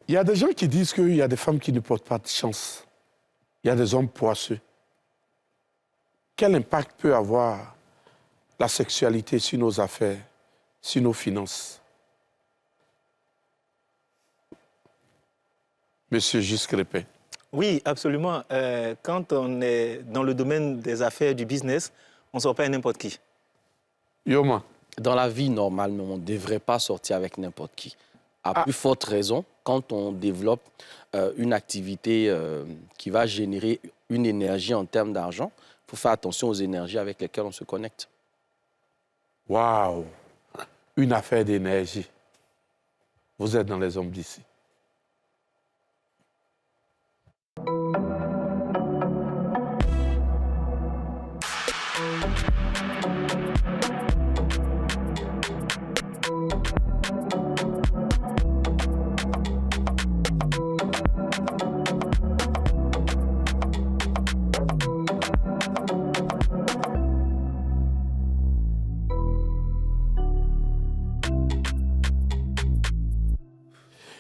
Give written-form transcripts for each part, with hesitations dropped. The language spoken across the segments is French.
Il y a des gens qui disent qu'il y a des femmes qui ne portent pas de chance. Il y a des hommes poisseux. Quel impact peut avoir la sexualité sur nos affaires, sur nos finances? Monsieur Juste Crépin. Oui, absolument. Quand on est dans le domaine des affaires, du business, on ne sort pas à n'importe qui. Yoma. Dans la vie, normalement, on ne devrait pas sortir avec n'importe qui. À plus forte raison, quand on développe une activité qui va générer une énergie en termes d'argent, il faut faire attention aux énergies avec lesquelles on se connecte. Waouh! Une affaire d'énergie. Vous êtes dans les hommes d'ici.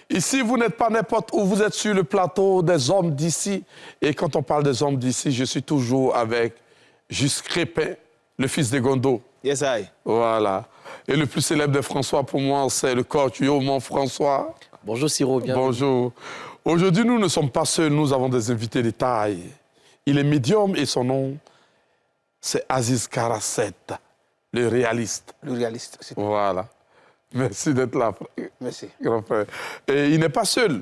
Ici, vous n'êtes pas n'importe où, vous êtes sur le plateau des hommes d'ici. Et quand on parle des hommes d'ici, je suis toujours avec Juste Crépin, le fils de Gondo. Yes, I. Voilà. Et le plus célèbre de François, pour moi, c'est le coach Yoma François. Bonjour Siro, bienvenue. Bonjour. Aujourd'hui, nous ne sommes pas seuls, nous avons des invités de taille. Il est médium et son nom, c'est Aziz Karasset, le réaliste. Le réaliste, c'est tout. Voilà. Merci d'être là, Merci. grand frère. Et il n'est pas seul.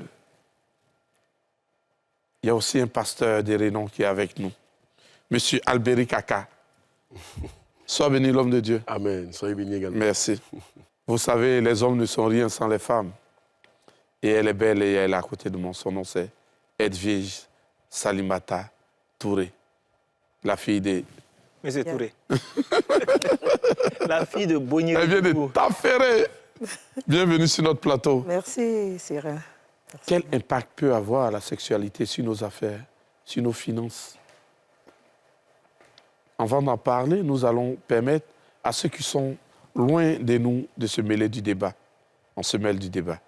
Il y a aussi un pasteur de renom qui est avec nous, Monsieur Alberi Kaka. Sois béni, l'homme de Dieu. Amen. Soyez bénis également. Merci. Vous savez, les hommes ne sont rien sans les femmes. Et elle est belle et elle est à côté de moi. Son nom, c'est Edwige Salimata Touré, la fille de... Mais c'est Touré. La fille de Bogné. Elle vient de Taféré. Bienvenue sur notre plateau. Merci, Syrah. Quel impact peut avoir la sexualité sur nos affaires, sur nos finances? Avant d'en parler, nous allons permettre à ceux qui sont loin de nous de se mêler du débat. On se mêle du débat.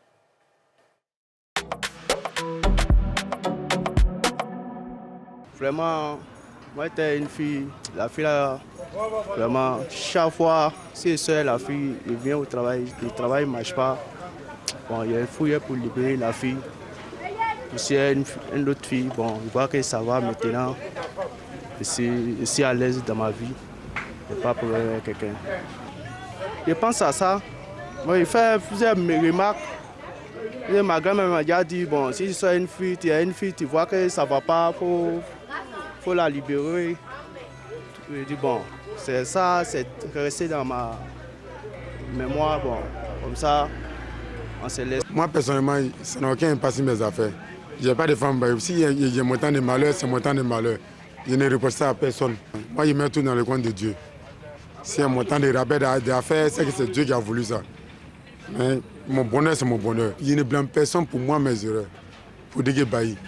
Vraiment, moi, j'étais une fille. La fille, là, vraiment, chaque fois, si elle seule, la fille, elle vient au travail, le travail ne marche pas. Bon, il y a une fouille pour libérer la fille. Aussi, il y a une autre fille, bon, je vois que ça va maintenant. Je suis à l'aise dans ma vie. Je n'ai pas de problème avec quelqu'un. Je pense à ça. Moi, il fait plusieurs remarques. Et ma grand-mère m'a déjà dit, bon, si tu es une fille, tu vois que ça ne va pas, faut la libérer. Je dis, bon, c'est ça, c'est resté dans ma mémoire, bon, comme ça, on se laisse. Moi, personnellement, ça n'a aucun impact sur mes affaires. Je n'ai pas de femme. Si j'ai mon temps de malheur, c'est mon temps de malheur. Je ne reproche ça à personne. Moi, je mets tout dans le coin de Dieu. Si mon temps de rabais d'affaires, c'est que c'est Dieu qui a voulu ça. Mais mon bonheur, c'est mon bonheur. Je ne blâme personne pour moi, mes erreurs. Pour dire que Bailly.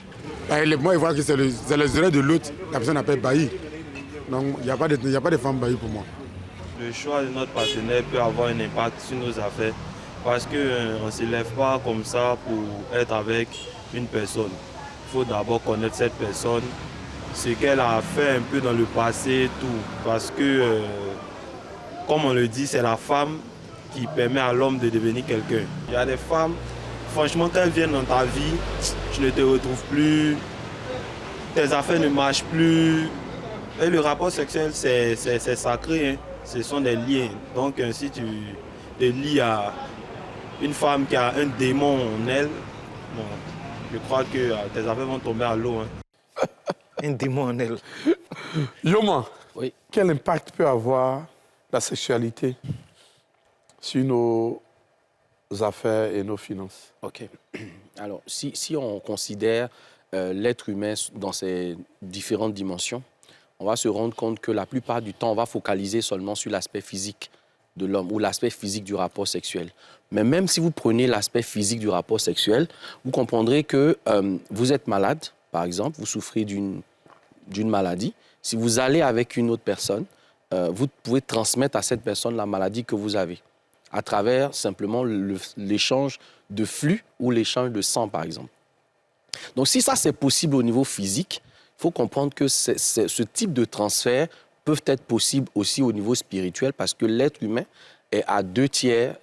Moi, je vois que c'est les erreurs de l'autre. La personne appelle Bailly. Donc, il n'y a pas de femme Bailly pour moi. Le choix de notre partenaire peut avoir un impact sur nos affaires parce qu'on ne se lève pas comme ça pour être avec une personne. Il faut d'abord connaître cette personne, ce qu'elle a fait un peu dans le passé, tout. Parce que, comme on le dit, c'est la femme qui permet à l'homme de devenir quelqu'un. Il y a des femmes, franchement, quand elles viennent dans ta vie, tu ne te retrouves plus, tes affaires ne marchent plus. Et le rapport sexuel, c'est sacré, hein. Ce sont des liens. Donc, si tu te lies à une femme qui a un démon en elle, bon, je crois que tes affaires vont tomber à l'eau. Hein. Un démon en elle. Yoma, Oui. quel impact peut avoir la sexualité sur nos affaires et nos finances? OK. Alors, si on considère l'être humain dans ses différentes dimensions, on va se rendre compte que la plupart du temps, on va focaliser seulement sur l'aspect physique de l'homme ou l'aspect physique du rapport sexuel. Mais même si vous prenez l'aspect physique du rapport sexuel, vous comprendrez que vous êtes malade, par exemple, vous souffrez d'une maladie. Si vous allez avec une autre personne, vous pouvez transmettre à cette personne la maladie que vous avez. à travers simplement l'échange de flux ou l'échange de sang, par exemple. Donc, si ça, c'est possible au niveau physique, il faut comprendre que ce type de transfert peuvent être possibles aussi au niveau spirituel parce que l'être humain est à 2/3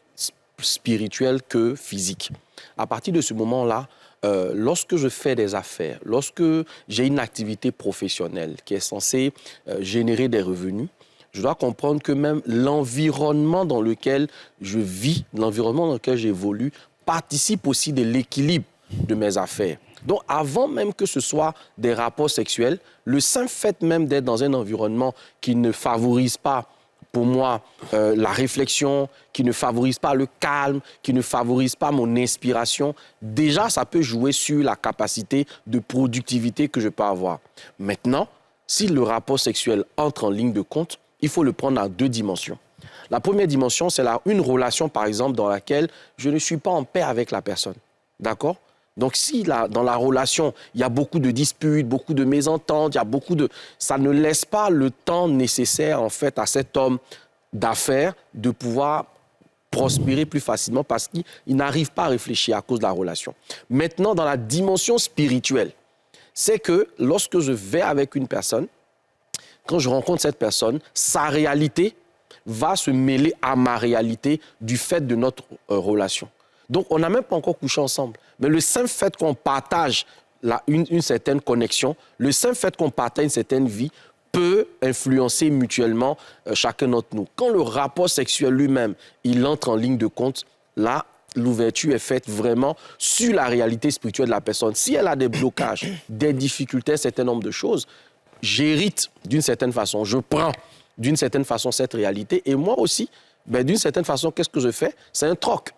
spirituel que physique. À partir de ce moment-là, lorsque je fais des affaires, lorsque j'ai une activité professionnelle qui est censée générer des revenus, je dois comprendre que même l'environnement dans lequel je vis, l'environnement dans lequel j'évolue, participe aussi de l'équilibre de mes affaires. Donc, avant même que ce soit des rapports sexuels, le simple fait même d'être dans un environnement qui ne favorise pas, pour moi, la réflexion, qui ne favorise pas le calme, qui ne favorise pas mon inspiration, déjà, ça peut jouer sur la capacité de productivité que je peux avoir. Maintenant, si le rapport sexuel entre en ligne de compte, il faut le prendre à 2 dimensions. La première dimension, c'est une relation, par exemple, dans laquelle je ne suis pas en paix avec la personne. D'accord ? Donc, si dans la relation, il y a beaucoup de disputes, beaucoup de mésententes, ça ne laisse pas le temps nécessaire, en fait, à cet homme d'affaires de pouvoir prospérer plus facilement parce qu'il n'arrive pas à réfléchir à cause de la relation. Maintenant, dans la dimension spirituelle, c'est que lorsque je vais avec une personne, quand je rencontre cette personne, sa réalité va se mêler à ma réalité du fait de notre relation. Donc, on n'a même pas encore couché ensemble. Mais le simple fait qu'on partage une certaine connexion, le simple fait qu'on partage une certaine vie peut influencer mutuellement chacun d'entre nous. Quand le rapport sexuel lui-même, il entre en ligne de compte, là, l'ouverture est faite vraiment sur la réalité spirituelle de la personne. Si elle a des blocages, des difficultés, un certain nombre de choses, j'hérite d'une certaine façon, je prends d'une certaine façon cette réalité. Et moi aussi, d'une certaine façon, qu'est-ce que je fais? C'est un troc.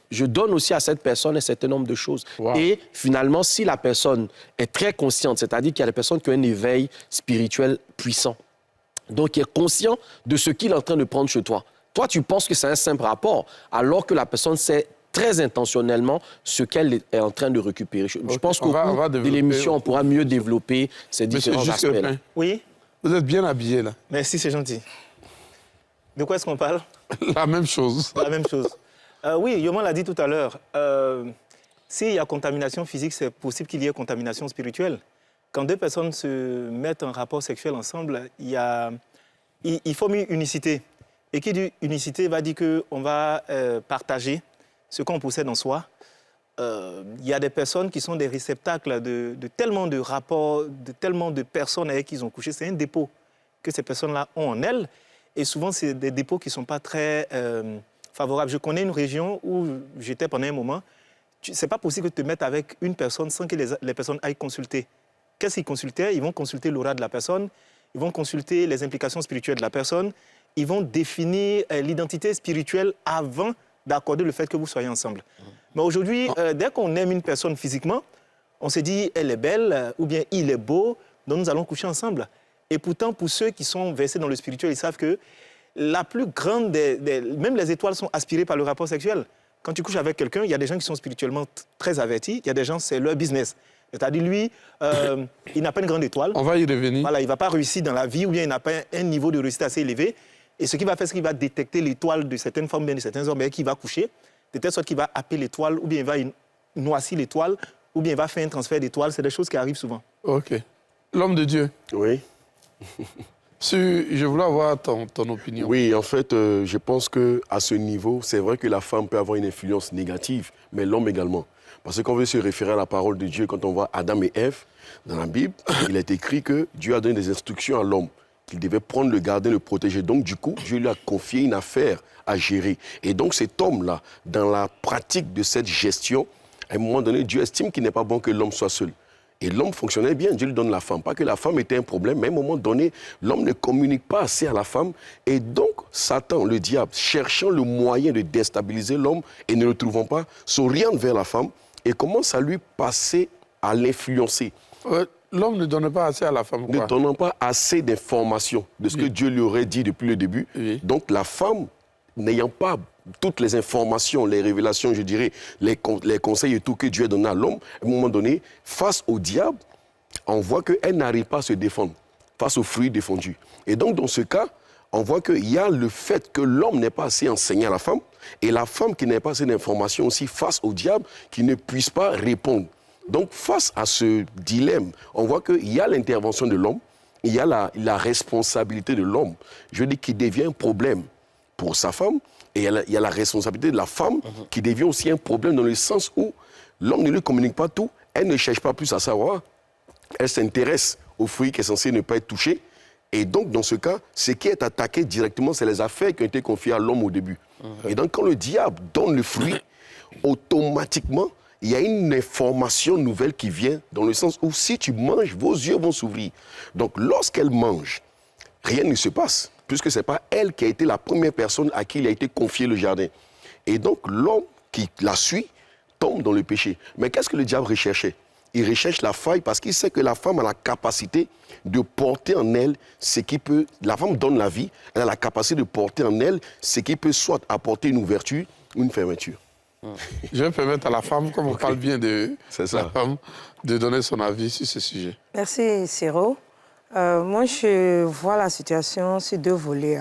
Je donne aussi à cette personne un certain nombre de choses. Wow. Et finalement, si la personne est très consciente, c'est-à-dire qu'il y a des personnes qui ont un éveil spirituel puissant, donc qui est conscient de ce qu'il est en train de prendre chez toi. Toi, tu penses que c'est un simple rapport, alors que la personne sait très intentionnellement ce qu'elle est en train de récupérer. Je pense qu'au cours de l'émission, on pourra mieux développer ces différents aspects-là. Oui. Vous êtes bien habillé, là. Merci, c'est gentil. De quoi est-ce qu'on parle? La même chose. La même chose. Oui, Yoman l'a dit tout à l'heure. S'il y a contamination physique, c'est possible qu'il y ait contamination spirituelle. Quand 2 personnes se mettent en rapport sexuel ensemble, il forme une unicité. Et qui dit unicité va dire qu'on va partager ce qu'on possède en soi. Il y a des personnes qui sont des réceptacles de tellement de rapports, de tellement de personnes avec qui ils ont couché. C'est un dépôt que ces personnes-là ont en elles. Et souvent, c'est des dépôts qui ne sont pas très favorables. Je connais une région où j'étais pendant un moment. Ce n'est pas possible de te mettre avec une personne sans que les personnes aillent consulter. Qu'est-ce qu'ils consultaient? Ils vont consulter l'aura de la personne, ils vont consulter les implications spirituelles de la personne, ils vont définir l'identité spirituelle avant d'accorder le fait que vous soyez ensemble. Mais aujourd'hui, dès qu'on aime une personne physiquement, on se dit elle est belle ou bien il est beau, donc nous allons coucher ensemble. Et pourtant, pour ceux qui sont versés dans le spirituel, ils savent que la plus grande même les étoiles sont aspirées par le rapport sexuel. Quand tu couches avec quelqu'un, il y a des gens qui sont spirituellement très avertis, il y a des gens, c'est leur business. C'est-à-dire, lui, il n'a pas une grande étoile. On va y revenir. Voilà, il ne va pas réussir dans la vie ou bien il n'a pas un niveau de réussite assez élevé. Et ce qu'il va faire, c'est qu'il va détecter l'étoile de certaines femmes, bien de certains hommes avec qui il va coucher, de telle sorte qu'il va happer l'étoile ou bien il va noircir l'étoile ou bien il va faire un transfert d'étoile. C'est des choses qui arrivent souvent. OK. L'homme de Dieu. Oui. Je voulais avoir ton opinion. Oui, en fait, je pense qu'à ce niveau, c'est vrai que la femme peut avoir une influence négative, mais l'homme également. Parce que quand on veut se référer à la parole de Dieu, quand on voit Adam et Ève dans la Bible, il est écrit que Dieu a donné des instructions à l'homme, qu'il devait prendre, le garder, le protéger. Donc, du coup, Dieu lui a confié une affaire à gérer. Et donc, cet homme-là, dans la pratique de cette gestion, à un moment donné, Dieu estime qu'il n'est pas bon que l'homme soit seul. Et l'homme fonctionnait bien, Dieu lui donne la femme. Pas que la femme était un problème, mais à un moment donné, l'homme ne communique pas assez à la femme. Et donc, Satan, le diable, cherchant le moyen de déstabiliser l'homme et ne le trouvant pas, s'oriente vers la femme et commence à lui passer, à l'influencer. L'homme ne donne pas assez à la femme, quoi. Ne donnant pas assez d'informations de ce que Dieu lui aurait dit depuis le début. Oui. Donc, la femme, n'ayant pas toutes les informations, les révélations, je dirais, les conseils et tout que Dieu a donné à l'homme, à un moment donné, face au diable, on voit qu'elle n'arrive pas à se défendre face aux fruits défendus. Et donc, dans ce cas, on voit qu'il y a le fait que l'homme n'est pas assez enseigné à la femme et la femme qui n'a pas assez d'informations aussi face au diable qui ne puisse pas répondre. Donc, face à ce dilemme, on voit qu'il y a l'intervention de l'homme, il y a la responsabilité de l'homme, je dis qui devient un problème pour sa femme, et il y a la responsabilité de la femme qui devient aussi un problème dans le sens où l'homme ne lui communique pas tout, elle ne cherche pas plus à savoir, elle s'intéresse au fruit qui est censé ne pas être touché, et donc dans ce cas, ce qui est attaqué directement, c'est les affaires qui ont été confiées à l'homme au début. Et donc quand le diable donne le fruit, automatiquement, il y a une information nouvelle qui vient dans le sens où si tu manges, vos yeux vont s'ouvrir. Donc lorsqu'elle mange, rien ne se passe, puisque ce n'est pas elle qui a été la première personne à qui il a été confié le jardin. Et donc l'homme qui la suit tombe dans le péché. Mais qu'est-ce que le diable recherchait? Il recherche la faille parce qu'il sait que la femme a la capacité de porter en elle ce qui peut... La femme donne la vie, elle a la capacité de porter en elle ce qui peut soit apporter une ouverture ou une fermeture. Je vais permettre à la femme, comme on parle bien de la femme, de donner son avis sur ce sujet. Merci, Siro. Moi, je vois la situation sur deux volets.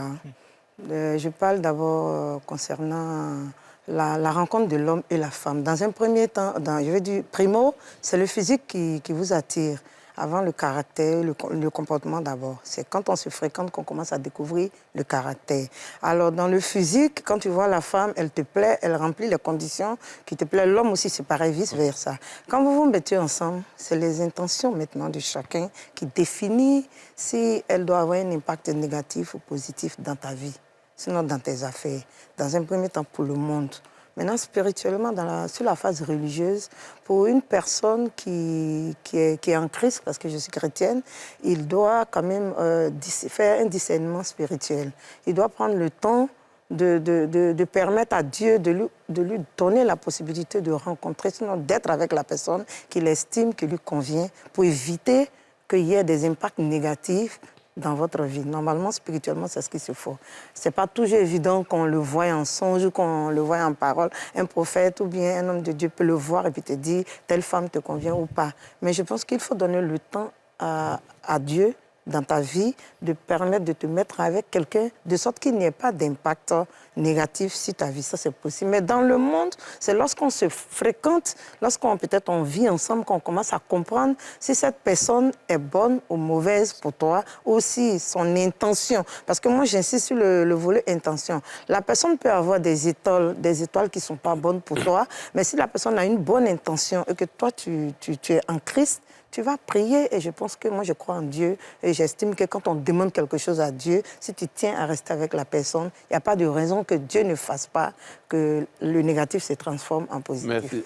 Je parle d'abord concernant la rencontre de l'homme et la femme. Dans un premier temps, je vais dire, primo, c'est le physique qui vous attire. Avant le caractère, le comportement d'abord. C'est quand on se fréquente qu'on commence à découvrir le caractère. Alors, dans le physique, quand tu vois la femme, elle te plaît, elle remplit les conditions qui te plaisent. L'homme aussi, c'est pareil, vice-versa. Quand vous vous mettez ensemble, c'est les intentions maintenant de chacun qui définit si elle doit avoir un impact négatif ou positif dans ta vie, sinon dans tes affaires. Dans un premier temps, pour le monde. Maintenant, spirituellement, sur la phase religieuse, pour une personne qui est en Christ, parce que je suis chrétienne, il doit quand même faire un discernement spirituel. Il doit prendre le temps de permettre à Dieu de lui donner la possibilité de rencontrer, sinon d'être avec la personne qu'il estime qui lui convient, pour éviter qu'il y ait des impacts négatifs dans votre vie. Normalement, spirituellement, c'est ce qu'il se faut. Ce n'est pas toujours évident qu'on le voie en songe ou qu'on le voie en parole. Un prophète ou bien un homme de Dieu peut le voir et puis te dire telle femme te convient ou pas. Mais je pense qu'il faut donner le temps à Dieu dans ta vie de permettre de te mettre avec quelqu'un de sorte qu'il n'y ait pas d'impact négatif sur ta vie. Ça, c'est possible. Mais dans le monde, c'est lorsqu'on se fréquente, lorsqu'on peut-être on vit ensemble, qu'on commence à comprendre si cette personne est bonne ou mauvaise pour toi, aussi son intention. Parce que moi, j'insiste sur le volet intention. La personne peut avoir des étoiles qui ne sont pas bonnes pour toi, mais si la personne a une bonne intention et que toi, tu es en Christ, tu vas prier et je pense que moi, je crois en Dieu et j'estime que quand on demande quelque chose à Dieu, si tu tiens à rester avec la personne, il n'y a pas de raison que Dieu ne fasse pas que le négatif se transforme en positif. Merci.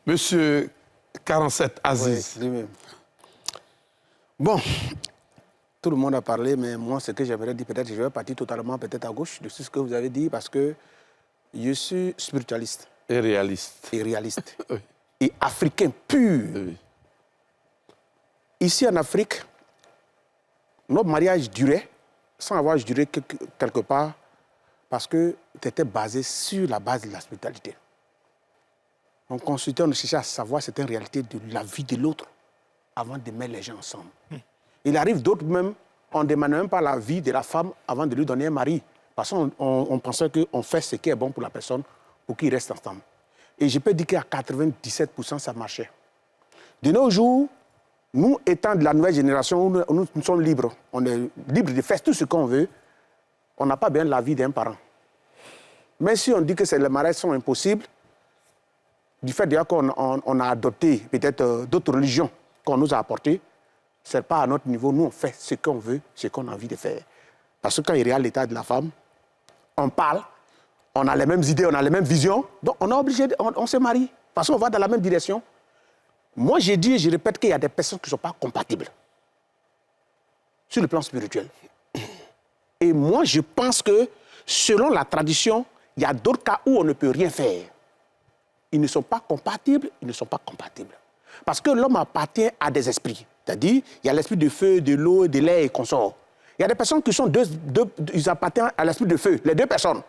Monsieur 47, Aziz. Oui, lui-même. Bon, tout le monde a parlé, mais moi, ce que j'aimerais dire, peut-être, je vais partir totalement peut-être à gauche de ce que vous avez dit, parce que je suis spiritualiste. Et réaliste. Et réaliste. Oui. Et africain pur. Oui. Ici en Afrique, notre mariage durait, sans avoir duré quelque part, parce que c'était basé sur la base de la spiritualité. On consultait, on cherchait à savoir certaines réalités de la vie de l'autre avant de mettre les gens ensemble. Il arrive d'autres même, on ne demande même pas la vie de la femme avant de lui donner un mari. Parce qu'on pensait qu'on fait ce qui est bon pour la personne pour qu'il reste ensemble. Et je peux dire qu'à 97%, ça marchait. De nos jours, nous, étant de la nouvelle génération, nous sommes libres. On est libre de faire tout ce qu'on veut. On n'a pas besoin de la vie d'un parent. Mais si on dit que les mariages sont impossibles, du fait qu'on a adopté peut-être d'autres religions qu'on nous a apportées, ce n'est pas à notre niveau. Nous, on fait ce qu'on veut, ce qu'on a envie de faire. Parce que quand il regarde l'état de la femme, on parle, on a les mêmes idées, on a les mêmes visions, donc on est obligé, on se marie, parce qu'on va dans la même direction. Moi, j'ai dit et je répète qu'il y a des personnes qui ne sont pas compatibles sur le plan spirituel. Et moi, je pense que, selon la tradition, il y a d'autres cas où on ne peut rien faire. Ils ne sont pas compatibles, ils ne sont pas compatibles. Parce que l'homme appartient à des esprits. C'est-à-dire, il y a l'esprit de feu, de l'eau, de l'air et consorts. Il y a des personnes qui sont ils appartiennent à l'esprit de feu, les deux personnes.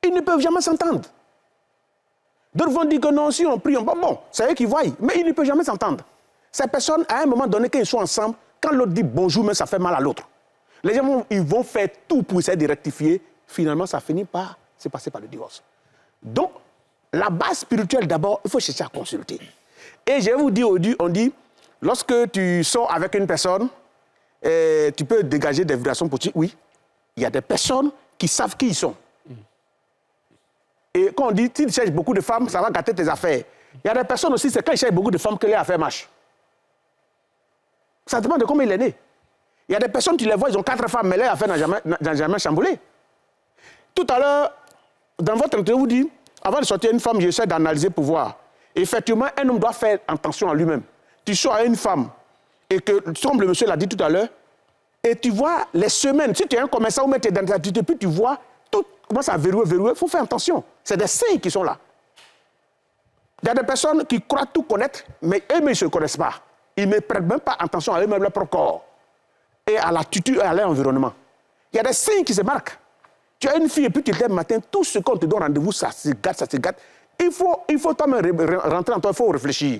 Ils ne peuvent jamais s'entendre. D'autres vont dire que non, si on prie, bon, c'est eux qui voient, mais ils ne peuvent jamais s'entendre. Ces personnes, à un moment donné, quand ils sont ensemble, quand l'autre dit bonjour, mais ça fait mal à l'autre. Les gens ils vont faire tout pour essayer de rectifier. Finalement, ça finit par se passer par le divorce. Donc, la base spirituelle, d'abord, il faut chercher à consulter. Et je vais vous dire, on dit, lorsque tu sors avec une personne, tu peux dégager des vibrations positives. Oui, il y a des personnes qui savent qui ils sont. Et quand on dit, si tu cherches beaucoup de femmes, ça va gâter tes affaires. Il y a des personnes aussi, c'est quand ils cherchent beaucoup de femmes que les affaires marchent. Ça dépend de comment il est né. Il y a des personnes, tu les vois, ils ont 4 femmes, mais les affaires n'ont jamais chamboulé. Tout à l'heure, dans votre interview, vous dites, avant de sortir une femme, j'essaie d'analyser pour voir. Effectivement, un homme doit faire attention à lui-même. Tu sors à une femme, et que, comme le monsieur l'a dit tout à l'heure, et tu vois les semaines, si tu es un commerçant ou tu es dans ta activité, puis tu vois tout commence à verrouiller, il faut faire attention. C'est des signes qui sont là. Il y a des personnes qui croient tout connaître, mais eux-mêmes ne se connaissent pas. Ils ne prêtent même pas attention à eux-mêmes, leur propre corps, et à l'attitude et à leur environnement. Il y a des signes qui se marquent. Tu as une fille et puis tu te lèves le matin, tout ce qu'on te donne rendez-vous, ça se gâte, ça se gâte. Il faut toi-même rentrer en toi, il faut réfléchir.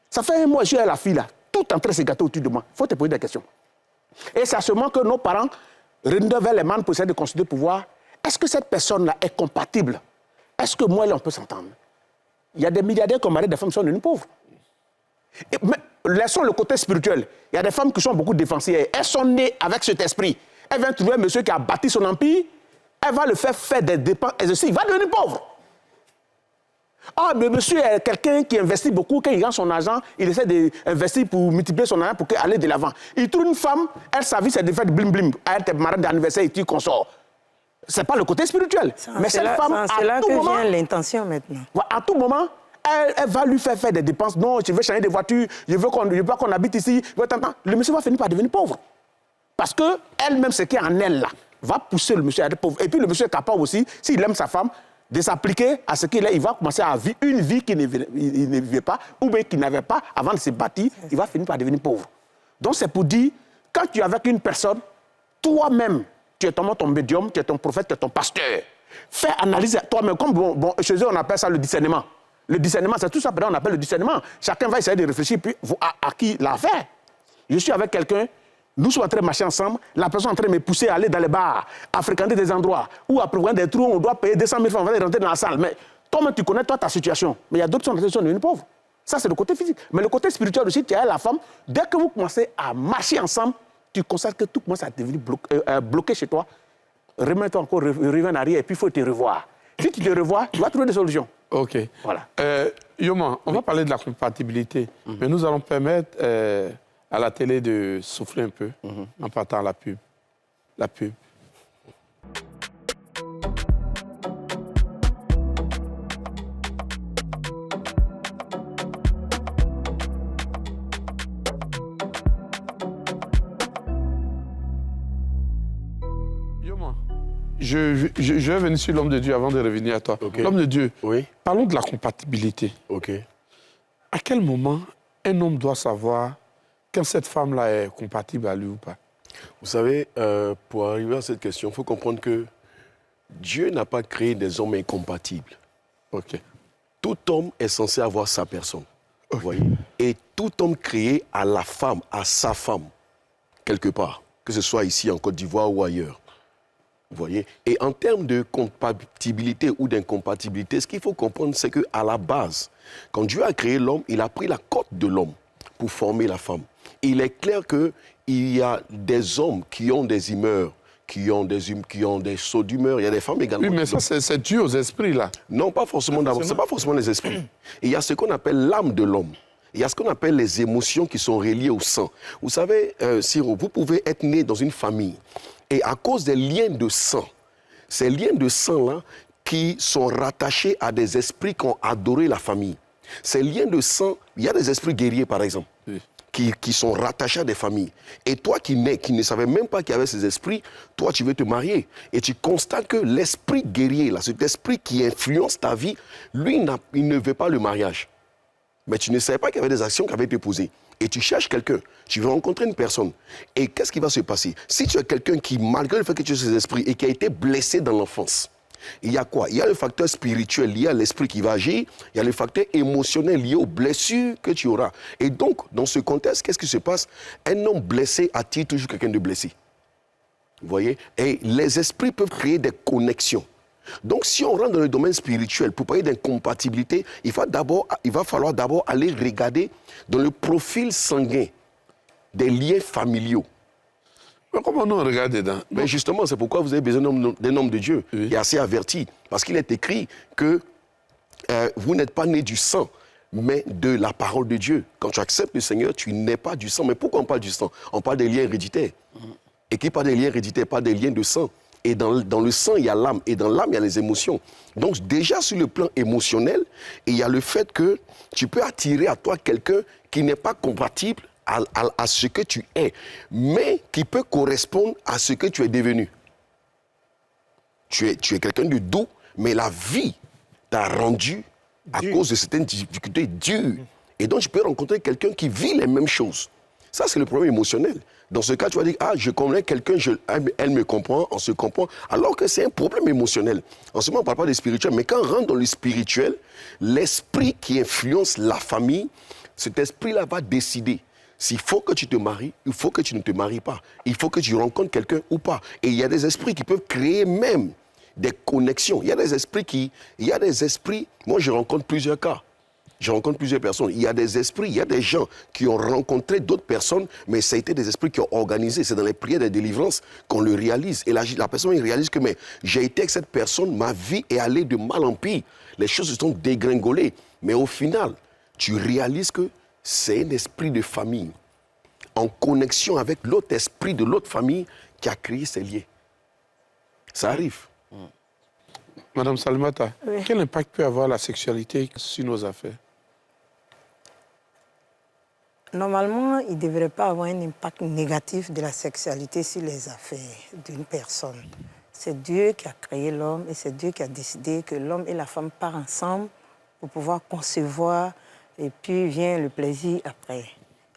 Ça fait un mois que je suis à la fille là, tout en train de se gâter autour de moi. Il faut te poser des questions. Et c'est à ce moment que nos parents rendent vers les mains pour essayer de considérer pour voir, est-ce que cette personne-là est compatible? Est-ce que moi, là, on peut s'entendre? Il y a des milliardaires qui ont marié des femmes qui sont devenues pauvres. Mais laissons le côté spirituel. Il y a des femmes qui sont beaucoup défensives. Elles sont nées avec cet esprit. Elle vient trouver un monsieur qui a bâti son empire. Elle va le faire des dépenses. Et aussi, il va devenir pauvre. Ah, mais monsieur est quelqu'un qui investit beaucoup. Quand il gagne son argent, il essaie d'investir pour multiplier son argent pour aller de l'avant. Il trouve une femme, elle, sa vie, c'est de faire blim blim. Elle est malade d'anniversaire et tu consort. Ce n'est pas le côté spirituel. Mais cette femme, c'est là que vient l'intention maintenant. À tout moment, elle va lui faire des dépenses. Non, je veux changer de voiture, je veux qu'on habite ici. Le monsieur va finir par devenir pauvre. Parce qu'elle-même, ce qui est en elle, là, va pousser le monsieur à être pauvre. Et puis le monsieur est capable aussi, s'il aime sa femme, de s'appliquer à ce qu'il est. Il va commencer à vivre une vie qu'il ne vivait pas, ou bien qu'il n'avait pas avant de se bâtir. Il va finir par devenir pauvre. Donc c'est pour dire, quand tu es avec une personne, toi-même, tu es ton médium, tu es ton prophète, tu es ton pasteur. Fais analyse toi-même. Comme chez eux, on appelle ça le discernement. Le discernement, c'est tout ça, on appelle le discernement. Chacun va essayer de réfléchir puis à qui l'a fait. Je suis avec quelqu'un, nous sommes en train de marcher ensemble, la personne est en train de me pousser à aller dans les bars, à fréquenter des endroits où à prévoir des trous, on doit payer 200 000 francs avant de rentrer dans la salle. Mais toi-même, tu connais ta situation. Mais il y a d'autres qui sont devenus pauvres. Ça, c'est le côté physique. Mais le côté spirituel aussi, tu as la femme, dès que vous commencez à marcher ensemble, tu constates que tout commence à devenir bloqué chez toi. Remets-toi encore, reviens en arrière et puis il faut te revoir. Si tu te revois, tu vas trouver des solutions. OK. Voilà. Yoma, on va parler de la compatibilité, mais nous allons permettre à la télé de souffler un peu en partant la pub. La pub. Yoma, je vais venir sur l'homme de Dieu avant de revenir à toi. Okay. L'homme de Dieu, oui. Parlons de la compatibilité. OK. À quel moment un homme doit savoir quand cette femme-là est compatible à lui ou pas? Vous savez, pour arriver à cette question, il faut comprendre que Dieu n'a pas créé des hommes incompatibles. OK. Tout homme est censé avoir sa personne. Okay. Vous voyez? Et tout homme créé à la femme, à sa femme, quelque part, que ce soit ici en Côte d'Ivoire ou ailleurs. Vous voyez? Et en termes de compatibilité ou d'incompatibilité, ce qu'il faut comprendre, c'est qu'à la base, quand Dieu a créé l'homme, il a pris la cote de l'homme pour former la femme. Il est clair qu'il y a des hommes qui ont des humeurs, qui ont des sauts d'humeur. Il y a des femmes également. Oui, mais ça, c'est dû aux esprits, là. Non, pas forcément d'abord. Ce n'est pas forcément les esprits. Et il y a ce qu'on appelle l'âme de l'homme. Il y a ce qu'on appelle les émotions qui sont reliées au sang. Vous savez, Siro, vous pouvez être né dans une famille et à cause des liens de sang, ces liens de sang-là qui sont rattachés à des esprits qui ont adoré la famille. Ces liens de sang, il y a des esprits guerriers, par exemple. Oui. Qui sont rattachés à des familles. Et toi qui ne savais même pas qu'il y avait ces esprits, toi tu veux te marier. Et tu constates que l'esprit guerrier, là, cet esprit qui influence ta vie, lui, il ne veut pas le mariage. Mais tu ne savais pas qu'il y avait des actions qui avaient été posées. Et tu cherches quelqu'un, tu veux rencontrer une personne. Et qu'est-ce qui va se passer? Si tu es quelqu'un qui, malgré le fait que tu aies ces esprits et qui a été blessé dans l'enfance, il y a quoi? Il y a le facteur spirituel lié à l'esprit qui va agir, il y a le facteur émotionnel lié aux blessures que tu auras. Et donc, dans ce contexte, qu'est-ce qui se passe? Un homme blessé attire toujours quelqu'un de blessé. Vous voyez? Et les esprits peuvent créer des connexions. Donc, si on rentre dans le domaine spirituel, pour parler d'incompatibilité, il va falloir d'abord aller regarder dans le profil sanguin des liens familiaux. Mais comment nous on regarde dedans? Mais justement, c'est pourquoi vous avez besoin d'un homme de Dieu qui est assez averti. Parce qu'il est écrit que vous n'êtes pas né du sang, mais de la parole de Dieu. Quand tu acceptes le Seigneur, tu n'es pas du sang. Mais pourquoi on parle du sang? On parle des liens héréditaires. Et qui parle des liens héréditaires, pas des liens de sang. Et dans le sang, il y a l'âme. Et dans l'âme, il y a les émotions. Donc, déjà, sur le plan émotionnel, il y a le fait que tu peux attirer à toi quelqu'un qui n'est pas compatible à ce que tu es, mais qui peut correspondre à ce que tu es devenu. Tu es quelqu'un de doux, mais la vie t'a rendu, à cause de certaines difficultés, dur. Et donc, tu peux rencontrer quelqu'un qui vit les mêmes choses. Ça, c'est le problème émotionnel. Dans ce cas, tu vas dire, ah, je connais quelqu'un, elle me comprend, on se comprend, alors que c'est un problème émotionnel. En ce moment, on ne parle pas de spirituel, mais quand on rentre dans le spirituel, l'esprit qui influence la famille, cet esprit-là va décider s'il faut que tu te maries, il faut que tu ne te maries pas. Il faut que tu rencontres quelqu'un ou pas. Et il y a des esprits qui peuvent créer même des connexions. Il y a des esprits, moi je rencontre plusieurs cas. Je rencontre plusieurs personnes. Il y a des esprits, il y a des gens qui ont rencontré d'autres personnes, mais ça a été des esprits qui ont organisé. C'est dans les prières de délivrance qu'on le réalise. Et la personne il réalise que j'ai été avec cette personne, ma vie est allée de mal en pire. Les choses se sont dégringolées. Mais au final, tu réalises que c'est un esprit de famille, en connexion avec l'autre esprit de l'autre famille qui a créé ces liens. Ça arrive. Madame Salimata, Oui. quel impact peut avoir la sexualité sur nos affaires? Normalement, il ne devrait pas avoir un impact négatif de la sexualité sur les affaires d'une personne. C'est Dieu qui a créé l'homme et c'est Dieu qui a décidé que l'homme et la femme partent ensemble pour pouvoir concevoir et puis vient le plaisir après.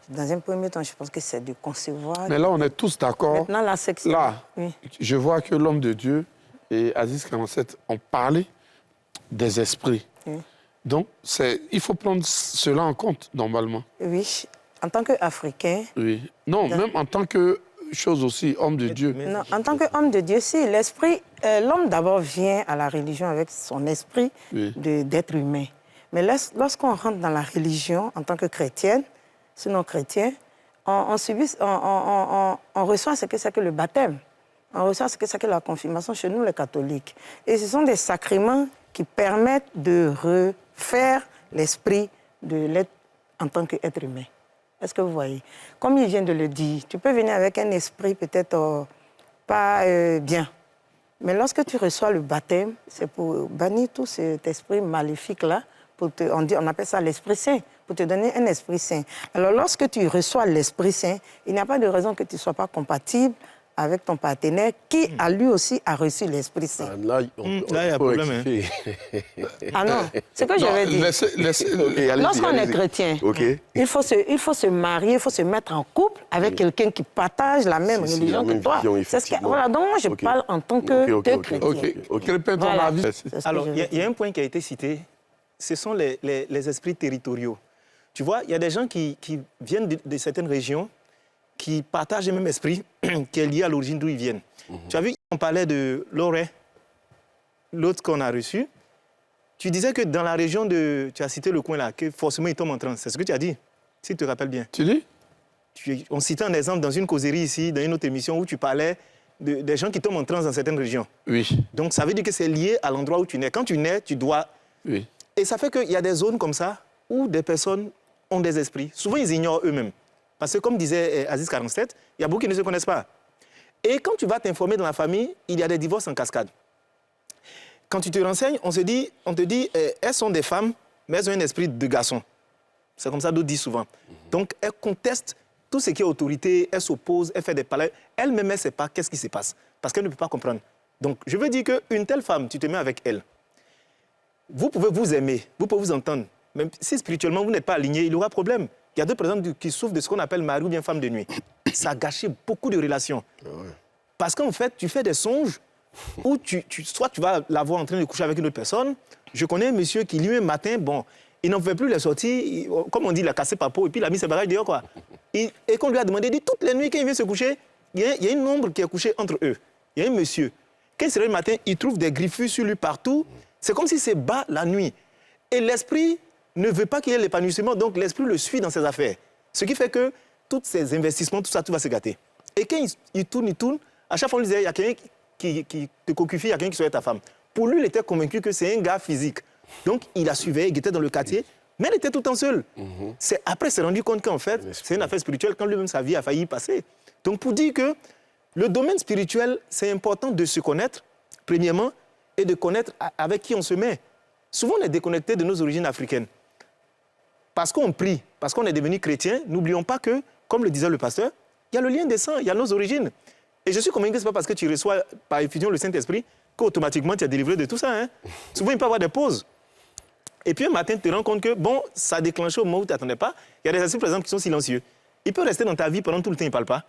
Dans un premier temps, je pense que c'est de concevoir. Mais là, on est tous d'accord. Maintenant, la sexualité. Là, Oui. je vois que l'homme de Dieu et Aziz 47 ont parlé des esprits. Oui. Donc, il faut prendre cela en compte, normalement. Oui, en tant qu'Africain. Oui. Non, même en tant que chose aussi, homme de Dieu. Non, en tant qu'homme de Dieu, si l'esprit, l'homme d'abord vient à la religion avec son esprit Oui. d'être humain. Mais lorsqu'on rentre dans la religion en tant que chrétienne, sinon chrétien, on reçoit ce que c'est que le baptême. On reçoit ce que c'est que la confirmation chez nous, les catholiques. Et ce sont des sacrements qui permettent de refaire l'esprit de l'être en tant qu'être humain. Est-ce que vous voyez? Comme il vient de le dire, tu peux venir avec un esprit peut-être pas bien. Mais lorsque tu reçois le baptême, c'est pour bannir tout cet esprit maléfique-là. On appelle ça l'Esprit Saint, pour te donner un Esprit Saint. Alors, lorsque tu reçois l'Esprit Saint, il n'y a pas de raison que tu ne sois pas compatible avec ton partenaire qui, a lui aussi, a reçu l'Esprit Saint. Là, il y a un problème. Ah non, c'est que je vais dire. Lorsqu'on est chrétien, il faut se marier, il faut se mettre en couple avec quelqu'un qui partage la même religion que toi. Voilà, donc moi, je parle en tant que chrétien. Quel peut être ton avis? Alors, il y a un point qui a été cité. Ce sont les esprits territoriaux. Tu vois, il y a des gens qui viennent de certaines régions qui partagent le même esprit qui est lié à l'origine d'où ils viennent. Tu as vu, on parlait de Loré, l'autre qu'on a reçu. Tu disais que dans la région de... Tu as cité le coin là, que forcément il tombe en transe. C'est ce que tu as dit, si tu te rappelles bien. Tu dis? On citait un exemple dans une causerie ici, dans une autre émission, où tu parlais des gens qui tombent en transe dans certaines régions. Oui. Donc ça veut dire que c'est lié à l'endroit où tu nais. Quand tu nais, tu dois... Oui. Et ça fait qu'il y a des zones comme ça où des personnes ont des esprits. Souvent, ils ignorent eux-mêmes. Parce que, comme disait Aziz 47, il y a beaucoup qui ne se connaissent pas. Et quand tu vas t'informer dans la famille, il y a des divorces en cascade. Quand tu te renseignes, on te dit, elles sont des femmes, mais elles ont un esprit de garçon. C'est comme ça d'autres disent souvent. Donc, elles contestent tout ce qui est autorité, elles s'opposent, elles font des palais. Elle-même, elle ne sait pas qu'est-ce qui se passe. Parce qu'elle ne peut pas comprendre. Donc, je veux dire qu'une telle femme, tu te mets avec elle. Vous pouvez vous aimer, vous pouvez vous entendre. Même si spirituellement vous n'êtes pas aligné, il y aura problème. Il y a deux personnes qui souffrent de ce qu'on appelle mari ou bien femme de nuit. Ça a gâché beaucoup de relations. Parce qu'en fait, tu fais des songes où soit tu vas la voir en train de coucher avec une autre personne. Je connais un monsieur qui, lui, un matin, il n'en fait plus les sorties. Comme on dit, il a cassé par peau et puis il a mis ses bagages dehors, quoi. Et qu'on lui a demandé, dit toutes les nuits, quand il vient se coucher, il y a une ombre qui est couchée entre eux. Il y a un monsieur. Quand il se réveille le matin, il trouve des griffures sur lui partout. C'est comme s'il se bat la nuit. Et l'esprit ne veut pas qu'il y ait l'épanouissement, donc l'esprit le suit dans ses affaires. Ce qui fait que tous ces investissements, tout ça, tout va se gâter. Et quand il tourne, à chaque fois on lui disait, il y a quelqu'un qui te cocufie, il y a quelqu'un qui serait ta femme. Pour lui, il était convaincu que c'est un gars physique. Donc il a suivi, il était dans le quartier, mais il était tout le temps seul. Après, il s'est rendu compte qu'en fait, c'est une affaire spirituelle quand lui-même sa vie a failli y passer. Donc pour dire que le domaine spirituel, c'est important de se connaître, premièrement, et de connaître avec qui on se met. Souvent, on est déconnecté de nos origines africaines. Parce qu'on prie, parce qu'on est devenu chrétien, n'oublions pas que, comme le disait le pasteur, il y a le lien des sangs, il y a nos origines. Et je suis convaincu que ce n'est pas parce que tu reçois par effusion le Saint-Esprit qu'automatiquement tu es délivré de tout ça. Hein. Souvent, il peut y avoir des pauses. Et puis un matin, tu te rends compte que, bon, ça a déclenché au moment où tu n'attendais pas. Il y a des esprits, par exemple, qui sont silencieux. Il peut rester dans ta vie pendant tout le temps, il ne parle pas.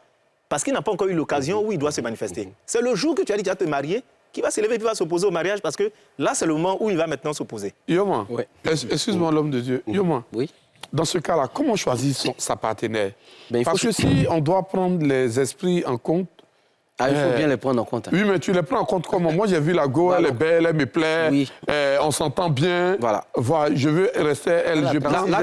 Parce qu'il n'a pas encore eu l'occasion où il doit se manifester. C'est le jour que tu as dit que tu vas te marier qui va s'élever et qui va s'opposer au mariage parce que là, c'est le moment où il va maintenant s'opposer. Yoma, Ouais. excuse-moi l'homme de Dieu. Yoma, Oui. dans ce cas-là, comment choisir sa partenaire? Ben, Parce que si on doit prendre les esprits en compte, Ah, il faut bien les prendre en compte. Hein. oui, mais tu les prends en compte comment? Moi, j'ai vu la go, elle est belle, elle me plaît, Oui. On s'entend bien. Voilà. Je veux rester, elle, je prends. Là,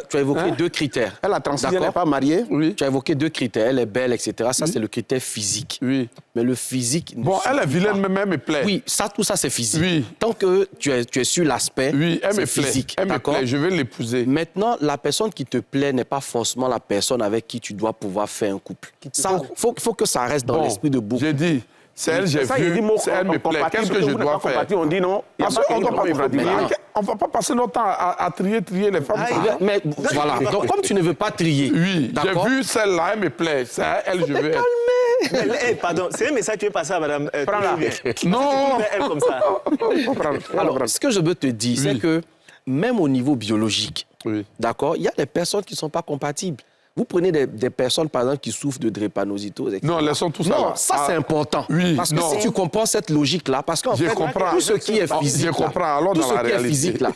tu as évoqué deux critères. Elle a 36 ans, elle n'est D'accord. pas mariée. Oui. Tu as évoqué deux critères. Elle est belle, etc. Ça, c'est le critère physique. Oui. Mais le physique... ne Bon, elle est suffit vilaine, pas. mais elle me plaît. Oui, tout ça, c'est physique. Oui. Tant que tu es sur l'aspect, Oui, elle me c'est plaît. physique. Elle me D'accord. plaît, je veux l'épouser. Maintenant, la personne qui te plaît n'est pas forcément la personne avec qui tu dois pouvoir faire un couple. Ça, faut que ça reste dans Bon, l'esprit de beaucoup. j'ai dit, c'est elle, j'ai Ça, il vu, dit mots c'est elle me plaît. Qu'est-ce que je dois faire? On dit non. Il y a Parce pas qu'on quelqu'un qui va dire non. ne va pas passer notre temps à trier les femmes. Mais voilà, donc comme tu ne veux pas trier, Oui, j'ai d'accord. vu celle-là, elle me plaît. C'est à elle, je veux être. Pardon, c'est un message que tu veux passer à madame. Prends-la. Non. Elle comme ça. Alors, ce que je veux te dire, c'est que même au niveau biologique, Oui. d'accord, il y a des personnes qui ne sont pas compatibles. Vous prenez des personnes, par exemple, qui souffrent de drépanocytose, etc. Non, laissons tout ça Non, là. ça, c'est important. oui, parce que non. si tu comprends cette logique-là, parce qu'en Je fait, comprends. tout ce qui est Je physique, comprends. là, Alors, tout dans ce la qui est réalité. physique, là,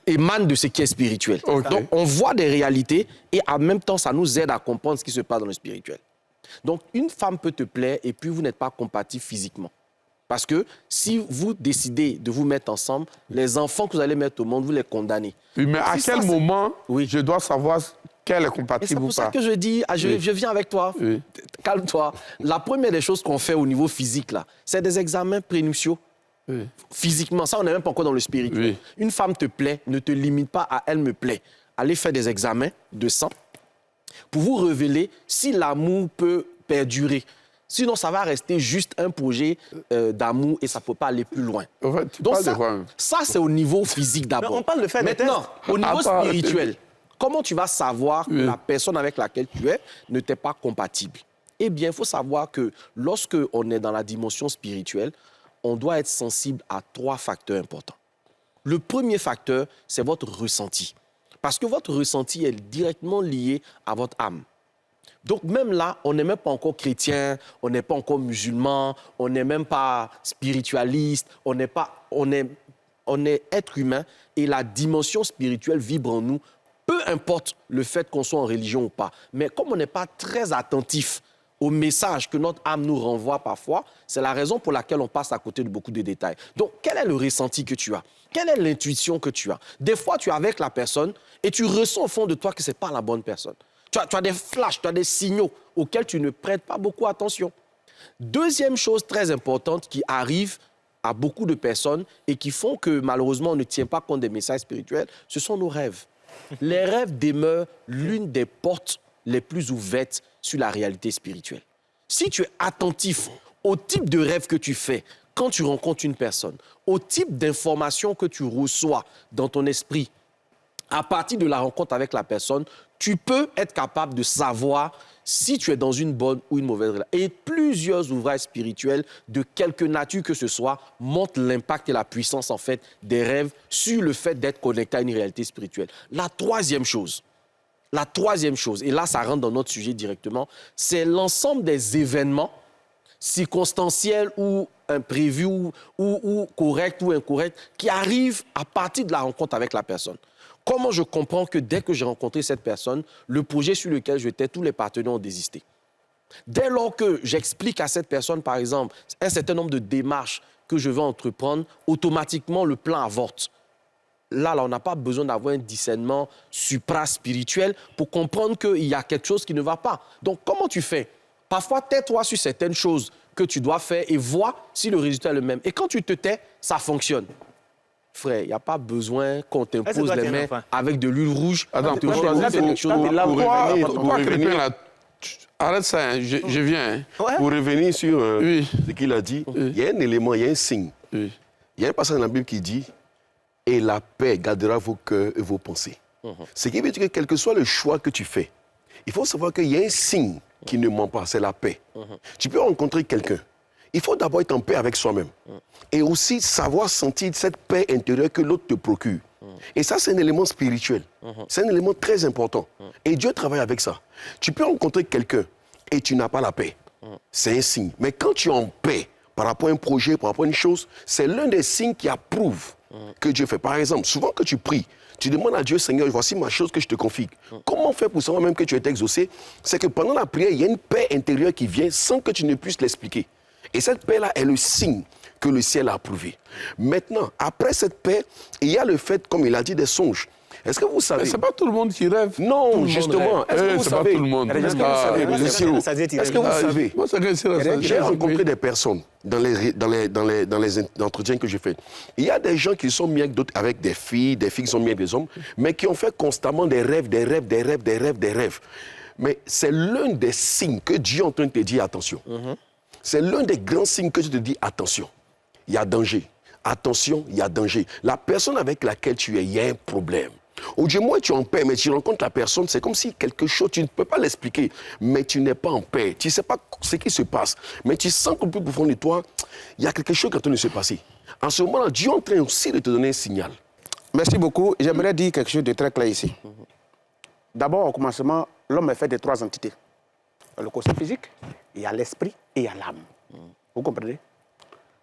émane de ce qui est spirituel. Ok. Donc, on voit des réalités et en même temps, ça nous aide à comprendre ce qui se passe dans le spirituel. Donc, une femme peut te plaire et puis vous n'êtes pas compatibles physiquement. Parce que si vous décidez de vous mettre ensemble, les enfants que vous allez mettre au monde, vous les condamnez. Oui, mais à Si ça, quel c'est- moment Oui. je dois savoir qu'elle est Et c'est compatible ou pour ça pas? que je dis, je viens avec toi, Oui. calme-toi. La première des choses qu'on fait au niveau physique, là, c'est des examens prénuptiaux. Oui. Physiquement, ça, on n'est même pas encore dans le spirituel. Oui. Une femme te plaît, ne te limite pas à elle me plaît. Allez faire des examens de sang pour vous révéler si l'amour peut perdurer. Sinon, ça va rester juste un projet d'amour et ça ne peut pas aller plus loin. En fait, tu Donc parles ça, de quoi? ça, c'est au niveau physique d'abord. Mais on parle de faire des Maintenant, au niveau Attends. spirituel, comment tu vas savoir que Oui. la personne avec laquelle tu es ne t'est pas compatible? Eh bien, il faut savoir que lorsque on est dans la dimension spirituelle, on doit être sensible à 3 facteurs importants. Le premier facteur, c'est votre ressenti. Parce que votre ressenti est directement lié à votre âme. Donc même là, on n'est même pas encore chrétien, on n'est pas encore musulman, on n'est même pas spiritualiste, on est être humain et la dimension spirituelle vibre en nous, peu importe le fait qu'on soit en religion ou pas. Mais comme on n'est pas très attentif au message que notre âme nous renvoie parfois, c'est la raison pour laquelle on passe à côté de beaucoup de détails. Donc, quel est le ressenti que tu as? Quelle est l'intuition que tu as? Des fois, tu es avec la personne et tu ressens au fond de toi que ce n'est pas la bonne personne. Tu as des flashs, tu as des signaux auxquels tu ne prêtes pas beaucoup attention. Deuxième chose très importante qui arrive à beaucoup de personnes et qui font que malheureusement on ne tient pas compte des messages spirituels, ce sont nos rêves. Les rêves demeurent l'une des portes les plus ouvertes sur la réalité spirituelle. Si tu es attentif au type de rêve que tu fais quand tu rencontres une personne, au type d'informations que tu reçois dans ton esprit, à partir de la rencontre avec la personne, tu peux être capable de savoir si tu es dans une bonne ou une mauvaise relation. Et plusieurs ouvrages spirituels, de quelque nature que ce soit, montrent l'impact et la puissance, en fait, des rêves sur le fait d'être connecté à une réalité spirituelle. La troisième chose, et là, ça rentre dans notre sujet directement, c'est l'ensemble des événements circonstanciels ou imprévus ou corrects ou incorrects qui arrivent à partir de la rencontre avec la personne. Comment je comprends que dès que j'ai rencontré cette personne, le projet sur lequel j'étais, tous les partenaires ont désisté? Dès lors que j'explique à cette personne, par exemple, un certain nombre de démarches que je vais entreprendre, automatiquement, le plan avorte. Là, on n'a pas besoin d'avoir un discernement supra-spirituel pour comprendre qu'il y a quelque chose qui ne va pas. Donc, comment tu fais? Parfois, tais-toi sur certaines choses que tu dois faire et vois si le résultat est le même. Et quand tu te tais, ça fonctionne. Frère, il n'y a pas besoin qu'on t'impose les mains avec de l'huile rouge. Attends, pour choisir quelque chose. Arrête ça, hein, je viens. Hein. Ouais. Pour revenir sur ce qu'il a dit, il y a un élément, il y a un signe. Il y a un passage dans la Bible qui dit « Et la paix gardera vos cœurs et vos pensées ». Ce qui veut dire que quel que soit le choix que tu fais, il faut savoir qu'il y a un signe qui ne ment pas, c'est la paix. Tu peux rencontrer quelqu'un. Il faut d'abord être en paix avec soi-même. Et aussi savoir sentir cette paix intérieure que l'autre te procure. Et ça, c'est un élément spirituel. C'est un élément très important. Et Dieu travaille avec ça. Tu peux rencontrer quelqu'un et tu n'as pas la paix. C'est un signe. Mais quand tu es en paix par rapport à un projet, par rapport à une chose, c'est l'un des signes qui approuve que Dieu fait. Par exemple, souvent que tu pries, tu demandes à Dieu, Seigneur, voici ma chose que je te confie. Comment faire pour savoir même que tu es exaucé? C'est que pendant la prière, il y a une paix intérieure qui vient sans que tu ne puisses l'expliquer. Et cette paix-là est le signe que le ciel a approuvé. Maintenant, après cette paix, il y a le fait, comme il a dit, des songes. Est-ce que vous savez... C'est pas tout le monde qui rêve. Non, justement. Est-ce que vous c'est savez... pas tout le monde. Est-ce que vous savez... Est-ce que vous savez... J'ai rencontré des personnes dans les entretiens que j'ai faits. Il y a des gens qui sont mis avec des filles qui sont mis avec des hommes, mais qui ont fait constamment des rêves. Mais c'est l'un des signes que Dieu est en train de te dire attention. C'est l'un des grands signes que je te dis attention. Il y a danger. Attention, il y a danger. La personne avec laquelle tu es, il y a un problème. Ou du moins, tu es en paix, mais tu rencontres la personne, c'est comme si quelque chose, tu ne peux pas l'expliquer, mais tu n'es pas en paix. Tu ne sais pas ce qui se passe, mais tu sens qu'au plus profond de toi, il y a quelque chose qui est en train de se passer. En ce moment-là, Dieu est en train aussi de te donner un signal. Merci beaucoup. J'aimerais dire quelque chose de très clair ici. D'abord, au commencement, l'homme est fait de 3 entités. Il y a le corps physique, il y a l'esprit et il y a l'âme. Vous comprenez?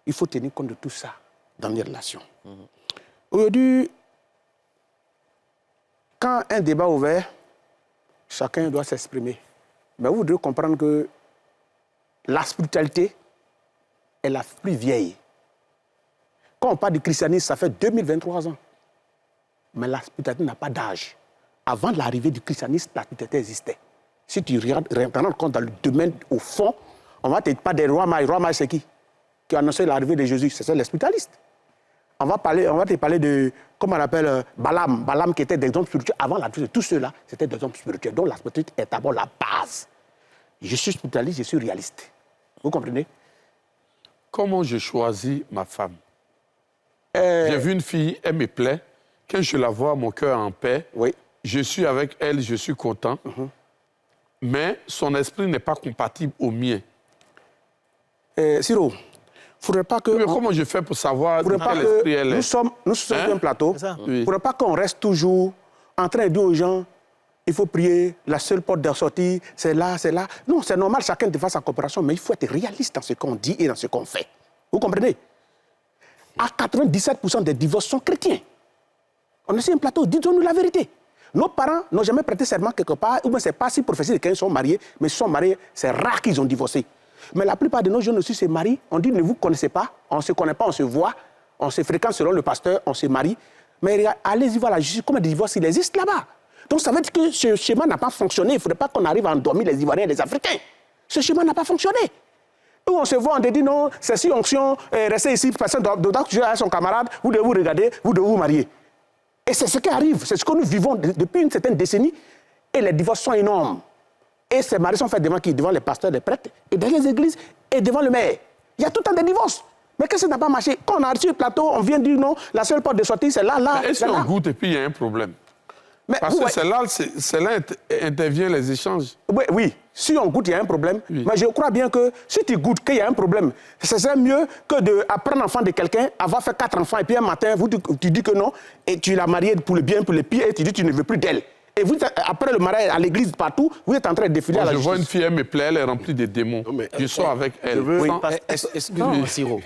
Il faut tenir compte de tout ça dans les relations. Aujourd'hui, quand un débat est ouvert, chacun doit s'exprimer. Mais vous devez comprendre que la spiritualité est la plus vieille. Quand on parle du christianisme, ça fait 2023 ans. Mais la spiritualité n'a pas d'âge. Avant l'arrivée du christianisme, la spiritualité existait. Si tu regardes, te rends compte dans le domaine au fond, on va te parler des rois mages. Roi mage, c'est qui a annoncé l'arrivée de Jésus? C'est les spiritualistes. On va te parler de, comment on appelle, Balaam. Balaam qui était des hommes spirituels. Avant la vie de tous ceux-là, c'était des hommes spirituels. Donc la spiritualité est d'abord la base. Je suis spiritualiste, je suis réaliste. Vous comprenez? Comment je choisis ma femme? J'ai vu une fille, elle me plaît. Quand je la vois, mon cœur est en paix. Oui. Je suis avec elle, je suis content. Mais son esprit n'est pas compatible au mien. Siro, faudrait pas que... Mais comment je fais pour savoir quel esprit elle est? Nous sommes sur un plateau. Il ne faudrait pas qu'on reste toujours en train de dire aux gens, il faut prier, la seule porte de sortie, c'est là, c'est là. Non, c'est normal, chacun fasse sa coopération, mais il faut être réaliste dans ce qu'on dit et dans ce qu'on fait. Vous comprenez? À 97% des divorces sont chrétiens. On est sur un plateau, disons-nous la vérité. Nos parents n'ont jamais prêté serment quelque part, ou bien ce n'est pas si professionnel qu'ils sont mariés, mais ils sont mariés, c'est rare qu'ils ont divorcé. Mais la plupart de nos jeunes aussi se marient, on dit ne vous connaissez pas, on ne se connaît pas, on se voit, on se fréquente selon le pasteur, on se marie. Mais allez-y voir la justice, combien de divorces il existe là-bas. Donc ça veut dire que ce schéma n'a pas fonctionné, il ne faudrait pas qu'on arrive à endormir les Ivoiriens et les Africains. Ce schéma n'a pas fonctionné. Où on se voit, on te dit non, c'est si onction, restez ici, personne doit tuer à son camarade, vous devez vous regarder, vous devez vous marier. Et c'est ce qui arrive, c'est ce que nous vivons depuis une certaine décennie, et les divorces sont énormes. Et ces maris sont faits devant qui? Devant les pasteurs, les prêtres, et dans les églises, et devant le maire. Il y a tout le temps des divorces. Mais qu'est-ce qui n'a pas marché? Quand on a reçu le plateau, on vient dire non, la seule porte de sortie, c'est là, là. Est-ce qu'on goûte et puis il y a un problème? Mais parce que c'est là interviennent les échanges. Oui, si on goûte, il y a un problème. Oui. Mais je crois bien que si tu goûtes qu'il y a un problème, ce serait mieux que d'apprendre l'enfant de quelqu'un, avoir fait 4 enfants, et puis un matin, tu dis que non, et tu l'as mariée pour le bien, pour le pire, et tu dis que tu ne veux plus d'elle. Et vous, après le mariage à l'église, partout, vous êtes en train de défiler à la justice. Je vois une fille, elle me plaît, elle est remplie de démons. Non, mais, je sors avec elle. Excusez-moi, Siro.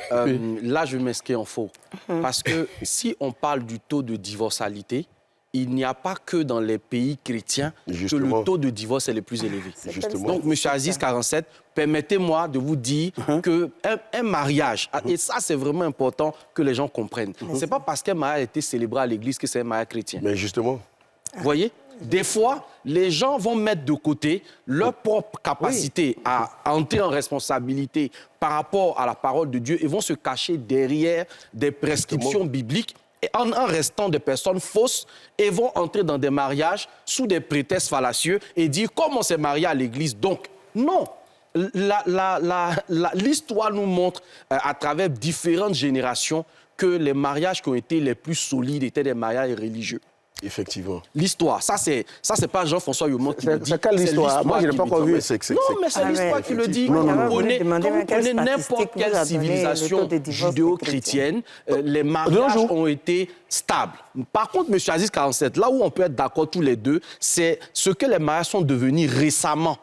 Là, je m'inscris en faux. Parce que si on parle du taux de divorcialité, il n'y a pas que dans les pays chrétiens que le taux de divorce est le plus élevé. Donc, M. Aziz 47, permettez-moi de vous dire qu'un mariage, et ça c'est vraiment important que les gens comprennent, c'est pas parce qu'un mariage a été célébré à l'église que c'est un mariage chrétien. Mais justement. Vous voyez? Des fois, les gens vont mettre de côté leur propre capacité à entrer en responsabilité par rapport à la parole de Dieu et vont se cacher derrière des prescriptions bibliques et en restant des personnes fausses et vont entrer dans des mariages sous des prétextes fallacieux et dire comment on s'est marié à l'église. Donc, non. L'histoire nous montre à travers différentes générations que les mariages qui ont été les plus solides étaient des mariages religieux. Effectivement. L'histoire, ça c'est pas Jean-François Yomon qui le dit. C'est quelle histoire? Moi, je n'ai pas encore vu. Non, mais c'est l'histoire qui le dit. Quand vous prenez n'importe quelle civilisation judéo-chrétienne, les mariages ont été stables. Par contre, M. Aziz 47, là où on peut être d'accord tous les deux, c'est ce que les mariages sont devenus récemment.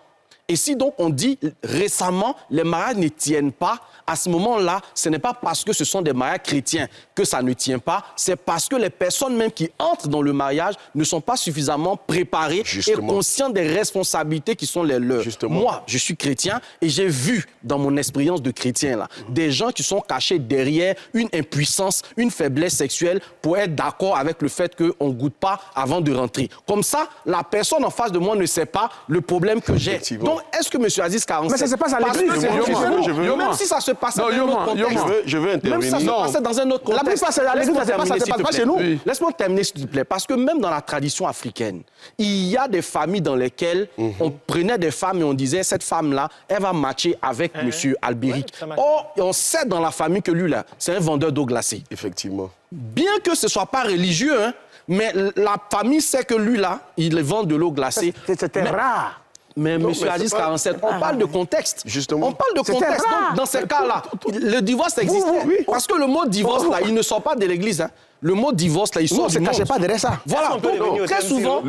Et si donc on dit récemment, les mariages ne tiennent pas, à ce moment-là, ce n'est pas parce que ce sont des mariages chrétiens que ça ne tient pas, c'est parce que les personnes même qui entrent dans le mariage ne sont pas suffisamment préparées et conscientes des responsabilités qui sont les leurs. Moi, je suis chrétien et j'ai vu dans mon expérience de chrétien là, des gens qui sont cachés derrière une impuissance, une faiblesse sexuelle pour être d'accord avec le fait qu'on ne goûte pas avant de rentrer. Comme ça, la personne en face de moi ne sait pas le problème que j'ai. Donc, est-ce que M. Aziz 47... Mais ça se passe à l'église. Même si ça se passe dans un autre contexte. Je veux intervenir. Même si ça se passe dans un autre contexte. La plupart, c'est à l'église, ça se passe pas chez nous. Laisse-moi terminer, s'il te plaît. Parce que même dans la tradition africaine, il y a des familles dans lesquelles on prenait des femmes et on disait, cette femme-là, elle va matcher avec M. Albéric. Or, on sait dans la famille que lui, là, c'est un vendeur d'eau glacée. Effectivement. Bien que ce ne soit pas religieux, hein, mais la famille sait que lui, là, il vend de l'eau glacée. C'était rare. Mais M. Aziz 47, on parle de contexte. Justement. On parle de contexte. Donc, dans ces cas-là, le divorce existait. Parce que le mot divorce, là, il ne sort pas de l'église. Hein. Le mot divorce, là, il sort du monde. Ne se cachez pas derrière ça. Voilà. Donc, très souvent,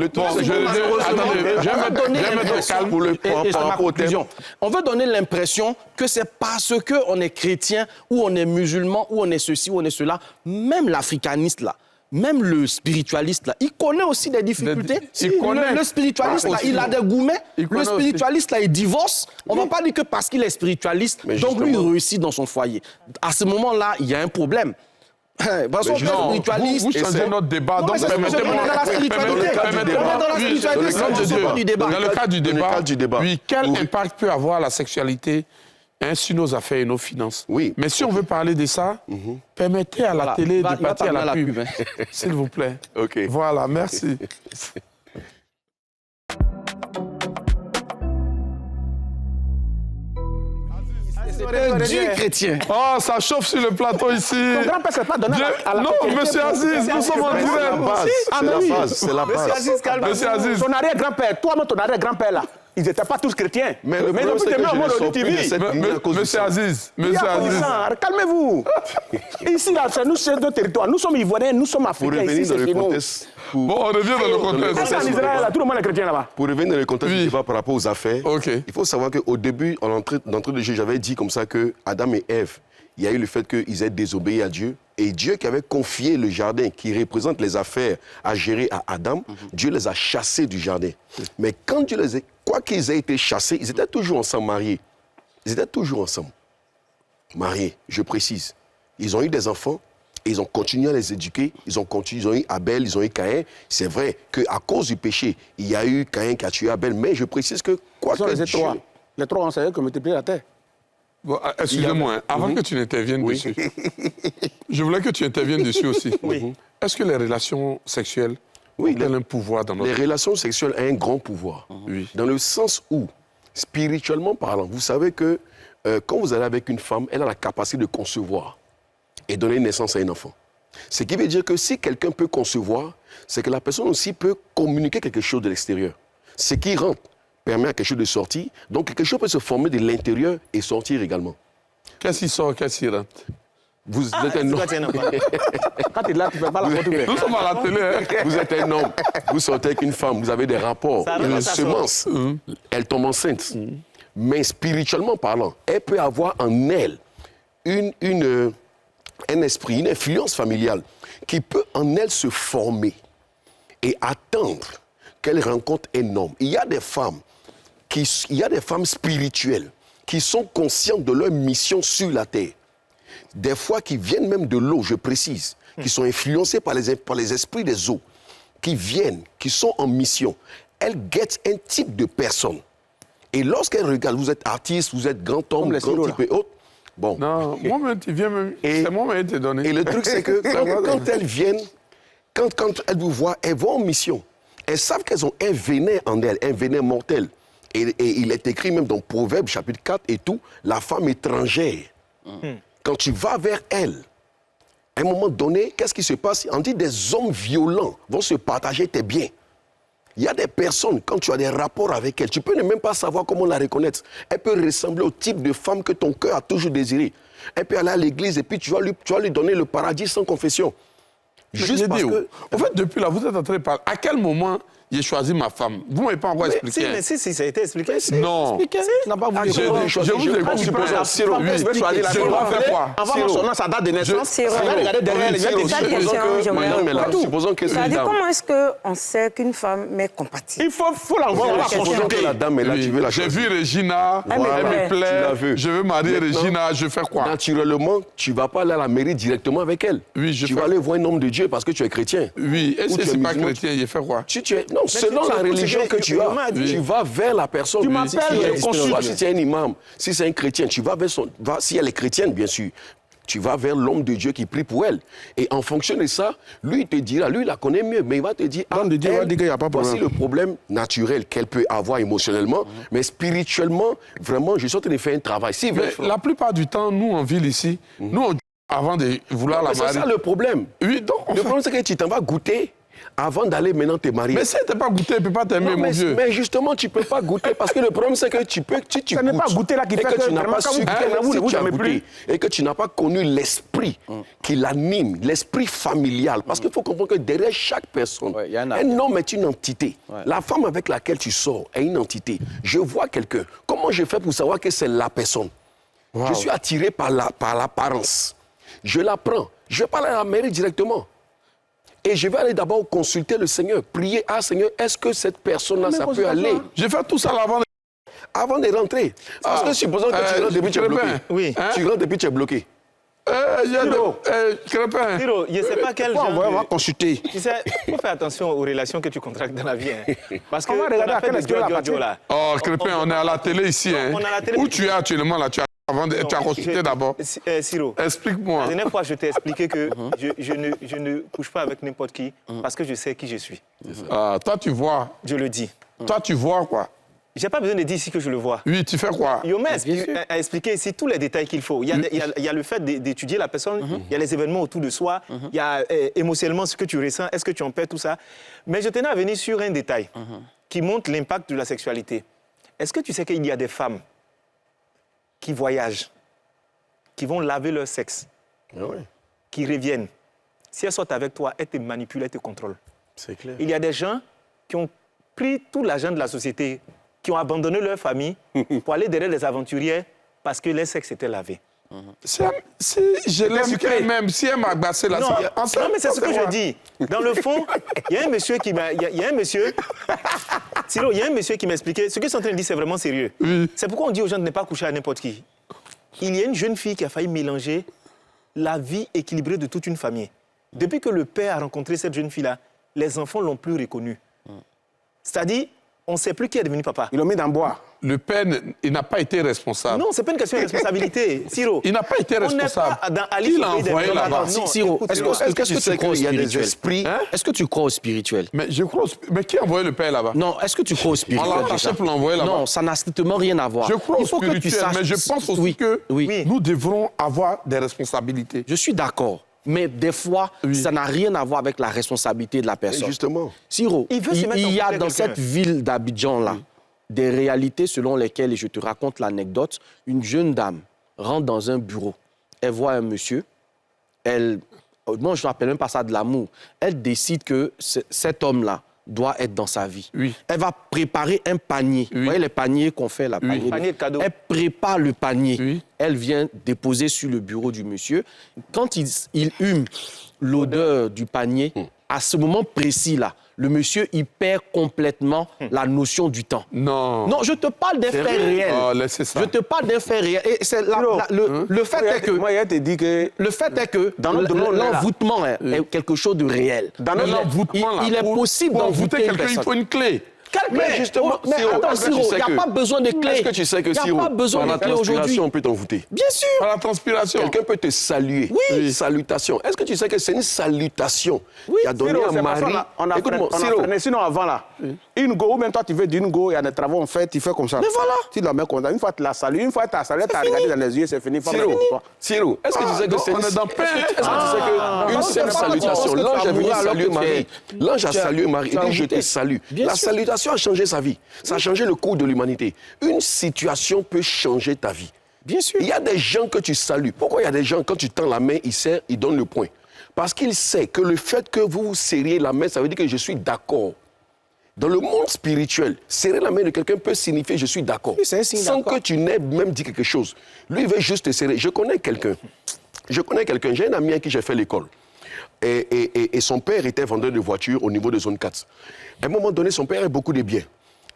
on veut donner l'impression que c'est parce qu'on est chrétien, ou on est musulman, ou on est ceci, ou on est cela. Même l'africaniste, là, même le spiritualiste, là, il connaît aussi des difficultés. Le spiritualiste, là, il a des gourmets. Le spiritualiste, là, il divorce. On ne va pas dire que parce qu'il est spiritualiste, donc lui, il réussit dans son foyer. À ce moment-là, il y a un problème. Parce que spiritualiste... Vous changez notre débat. Donc, permettez-moi... Dans la spiritualité. Dans le cadre du débat, oui, quel impact peut avoir la sexualité sur nos affaires et nos finances. Oui. Mais si on veut parler de ça, permettez à la télé de partir à la pub. S'il vous plaît. OK. Voilà, merci. C'est un Dieu chrétien. Oh, ça chauffe sur le plateau ici. Ton grand-père, c'est pas donné à la... Non, monsieur Aziz, nous sommes en direct. C'est la base. Monsieur Aziz. Ton arrière-grand-père, toi-même, ton arrière-grand-père, là, ils n'étaient pas tous chrétiens. Mais ils ont pu t'aimer en mode audio TV. Monsieur Aziz, calmez-vous. Ici, là, nous, c'est notre territoire. Nous sommes Ivoiriens, nous sommes Africains. Ici, c'est chez nous. Bon, on revient dans le contexte. En Israël, tout le monde est chrétien là-bas. Pour revenir dans le contexte du débat par rapport aux affaires, il faut savoir qu'au début, d'entrée de jeu, j'avais dit comme ça que Adam et Ève, il y a eu le fait qu'ils aient désobéi à Dieu. Et Dieu qui avait confié le jardin, qui représente les affaires à gérer à Adam, Dieu les a chassés du jardin. Mais quand Dieu les a... Quoi qu'ils aient été chassés, ils étaient toujours ensemble mariés. Ils étaient toujours ensemble. Mariés, je précise. Ils ont eu des enfants. Et ils ont continué à les éduquer, ils ont eu Abel, ils ont eu Caïn. C'est vrai qu'à cause du péché, il y a eu Caïn qui a tué Abel, mais je précise que quoi que Dieu... Les trois ont savait que multiplier la terre. Bon, excusez-moi, avant que tu n'interviennes dessus, je voulais que tu interviennes dessus aussi. Est-ce que les relations sexuelles ont-elles un pouvoir dans notre vie? Les relations sexuelles ont un grand pouvoir. Dans le sens où, spirituellement parlant, vous savez que quand vous allez avec une femme, elle a la capacité de concevoir et donner naissance à un enfant. Ce qui veut dire que si quelqu'un peut concevoir, c'est que la personne aussi peut communiquer quelque chose de l'extérieur. Ce qui rentre permet à quelque chose de sortir, donc quelque chose peut se former de l'intérieur et sortir également. Qu'est-ce qui sort, qu'est-ce qui rentre? Vous êtes un homme. Quand tu es là, tu ne fais pas la photo. Nous sommes à la télé. Hein? Vous êtes un homme, vous sortez avec une femme, vous avez des rapports, une semence, elle tombe enceinte. Mais spirituellement parlant, elle peut avoir en elle un esprit, une influence familiale qui peut en elle se former. et attendre qu'elle rencontre un homme. Il y a des femmes spirituelles qui sont conscientes de leur mission sur la terre. Des fois qui viennent même de l'eau, je précise, qui sont influencées par les esprits des eaux, qui viennent, qui sont en mission. Elles guettent un type de personne. Et lorsqu'elles regardent, vous êtes artiste, vous êtes grand homme, grand type et autres, bon. Non, moi-même, tu viens même. C'est moi-même qui t'ai donné. Et le truc, c'est que quand elles viennent, quand elles vous voient, elles vont en mission. Elles savent qu'elles ont un venin en elles, un venin mortel. Et il est écrit même dans Proverbes, chapitre 4 et tout, la femme étrangère. Quand tu vas vers elle, à un moment donné, qu'est-ce qui se passe? On dit des hommes violents vont se partager tes biens. Il y a des personnes, quand tu as des rapports avec elles, tu peux ne même pas savoir comment la reconnaître. Elle peut ressembler au type de femme que ton cœur a toujours désiré. Elle peut aller à l'église et puis tu vas lui donner le paradis sans confession. Juste parce que... En fait, depuis là, vous êtes en train de parler. À quel moment j'ai choisi ma femme? Vous ne m'avez pas encore expliqué. Mais si, ça a été expliqué. Non. Tu n'as pas voulu Je vous écoute. Ciro, faire quoi? Avant son nom, sa date de naissance. Regardez derrière les supposons que c'est une dame. Comment est-ce qu'on sait qu'une femme est compatible? Il faut l'envoyer. Supposons que la dame est là, tu veux la J'ai choisir. vu Regina, elle me plaît. Je veux marier Regina, je fais quoi? Naturellement, tu ne vas pas aller à la mairie directement avec elle. Oui, tu vas aller voir un homme de Dieu parce que tu es chrétien. Oui, et si ce n'est pas chrétien, il fait quoi? Non, selon la religion que tu as, tu vas vers la personne. Tu m'appelles, si c'est un imam, si c'est un chrétien, tu vas vers son... Si elle est chrétienne, bien sûr, tu vas vers l'homme de Dieu qui prie pour elle. Et en fonction de ça, lui, il te dira, lui, il la connaît mieux, mais il va te dire, l'homme de Dieu va dire qu'il n'y a pas de problème. Voici le problème naturel qu'elle peut avoir émotionnellement, mais spirituellement, vraiment, je suis en train de faire un travail. Si, mais la plupart du temps, nous, en ville ici, nous, avant de vouloir la marier... C'est ça le problème. Oui, donc... Le problème, c'est que tu t'en vas goûter avant d'aller maintenant te marier. Mais si tu n'as pas goûté, tu ne peux pas t'aimer, mon vieux. Mais justement, tu ne peux pas goûter parce que le problème, c'est que tu peux... Si tu n'est pas goûter là qui fait que tu n'as pas su vous jamais plus. Et que tu n'as pas connu l'esprit qui l'anime, l'esprit familial. Parce qu'il faut comprendre que derrière chaque personne, un homme est une entité. La femme avec laquelle tu sors est une entité. Je vois quelqu'un. Comment je fais pour savoir que c'est la personne? Je suis attiré par l'apparence. Je la prends. Je parle à la mairie directement. Et je vais aller d'abord consulter le Seigneur, prier, Seigneur, est-ce que cette personne-là, ça peut aller? Je fais tout ça avant de rentrer. Parce que supposons que tu rentres depuis tu es bloqué. Oui. Tu rentres depuis tu es bloqué. Crépin. Siro, je ne sais pas quel genre on va consulter. Tu sais, il faut faire attention aux relations que tu contractes dans la vie. Parce que on va regarder à quel est là. Oh, Crépin, on est à la télé ici. On est à la télé. Où tu es actuellement là? Tu as consulté d'abord. Siro, explique-moi. La dernière fois, je t'ai expliqué que je ne couche pas avec n'importe qui parce que je sais qui je suis. Toi, tu vois. Je le dis. Toi, tu vois quoi? Je n'ai pas besoin de dire ici que je le vois. Oui, tu fais quoi? Yomé a expliqué ici tous les détails qu'il faut. Il y a le fait d'étudier la personne, il y a les événements autour de soi, il y a émotionnellement ce que tu ressens, est-ce que tu en perds, tout ça. Mais je tenais à venir sur un détail qui montre l'impact de la sexualité. Est-ce que tu sais qu'il y a des femmes qui voyagent, qui vont laver leur sexe, qui reviennent? Si elles sortent avec toi, elles te manipulent, elles te contrôlent. C'est clair. Il y a des gens qui ont pris tout l'argent de la société, qui ont abandonné leur famille pour aller derrière les aventuriers parce que leur sexe était lavé. Si je l'aime quand même, si elle m'a agacé là, non, mais c'est ce que je dis. Dans le fond, il y a un monsieur qui m'a... Siro, il y a un monsieur qui m'a expliqué. Ce que je suis en train de dire, c'est vraiment sérieux. Oui. C'est pourquoi on dit aux gens de ne pas coucher à n'importe qui. Il y a une jeune fille qui a failli mélanger la vie équilibrée de toute une famille. Depuis que le père a rencontré cette jeune fille-là, les enfants ne l'ont plus reconnue. C'est-à-dire, on ne sait plus qui est devenu papa. Ils l'ont mis dans le bois. Le père, il n'a pas été responsable. Non, ce n'est pas une question de responsabilité, Siro. Il n'a pas été responsable. Qui l'a envoyé là-bas? Siro, est-ce que tu crois au spirituel? Est-ce que tu crois au spirituel? Mais je crois mais qui a envoyé le père là-bas? Non, est-ce que tu crois au spirituel? On l'a attaché pour l'envoyer là-bas. Non, ça n'a strictement rien à voir. Je crois au spirituel, mais je pense aussi que nous devrons avoir des responsabilités. Je suis d'accord. Mais des fois, ça n'a rien à voir avec la responsabilité de la personne. Et justement. Siro, il y a dans cette ville d'Abidjan-là des réalités selon lesquelles, et je te raconte l'anecdote, une jeune dame rentre dans un bureau, elle voit un monsieur, moi je n'appelle même pas ça de l'amour, elle décide que cet homme-là doit être dans sa vie. Oui. Elle va préparer un panier. Vous voyez les paniers qu'on fait, la panier de cadeaux. Elle prépare le panier. Oui. Elle vient déposer sur le bureau du monsieur. Quand il hume l'odeur du panier, à ce moment précis-là, le monsieur, il perd complètement la notion du temps. Non. Non, je te parle d'un fait réel. Oh, laissez ça. Je te parle d'un fait réel. Et c'est le fait est que... Moi, je te dis que... Le fait est que Dans notre monde, l'envoûtement est quelque chose de réel. Dans l'envoûtement, il est possible pour envoûter d'envoûter une quelqu'un, il personne. faut une clé. Mais justement, mais Siro, attends, est-ce que tu Siro, sais il n'y a que- pas besoin de clés. Est-ce que tu sais que Il n'y Siro, a pas besoin par de la clés aujourd'hui. transpiration, on peut t'envoûter? Bien sûr. Par la transpiration. Quelqu'un peut te saluer. Oui. Salutation. Est-ce que tu sais que c'est une salutation qui a donné Siro, à c'est parce Marie... qu'on a Écoute-moi, freiné, Siro, sinon avant là. Une go, ou même toi tu veux d'une go, il y a des travaux en fait, tu fais comme ça. Mais voilà. Tu la mets comme ça. Une fois que tu la salues, une fois que tu as salué, tu as regardé dans les yeux, c'est fini. Siro, est-ce que tu sais que donc c'est on est dans paix. Est-ce que tu sais qu'une seule salutation, l'ange est venu saluer Marie. L'ange a salué Marie. Il dit, je te salue. La salutation a changé sa vie. Ça a changé le cours de l'humanité. Une situation peut changer ta vie. Bien sûr. Il y a des gens que tu salues. Pourquoi il y a des gens, quand tu tends la main, ils serrent, ils donnent le poing? Parce qu'il sait que le fait que vous serriez la main, ça veut dire que je suis d'accord. Dans le monde spirituel, serrer la main de quelqu'un peut signifier je suis d'accord. Oui, c'est un signe sans d'accord. que tu n'aies même dit quelque chose. Lui, il veut juste te serrer. Je connais quelqu'un. J'ai un ami à qui j'ai fait l'école. Et son père était vendeur de voitures au niveau de zone 4. À un moment donné, son père avait beaucoup de biens.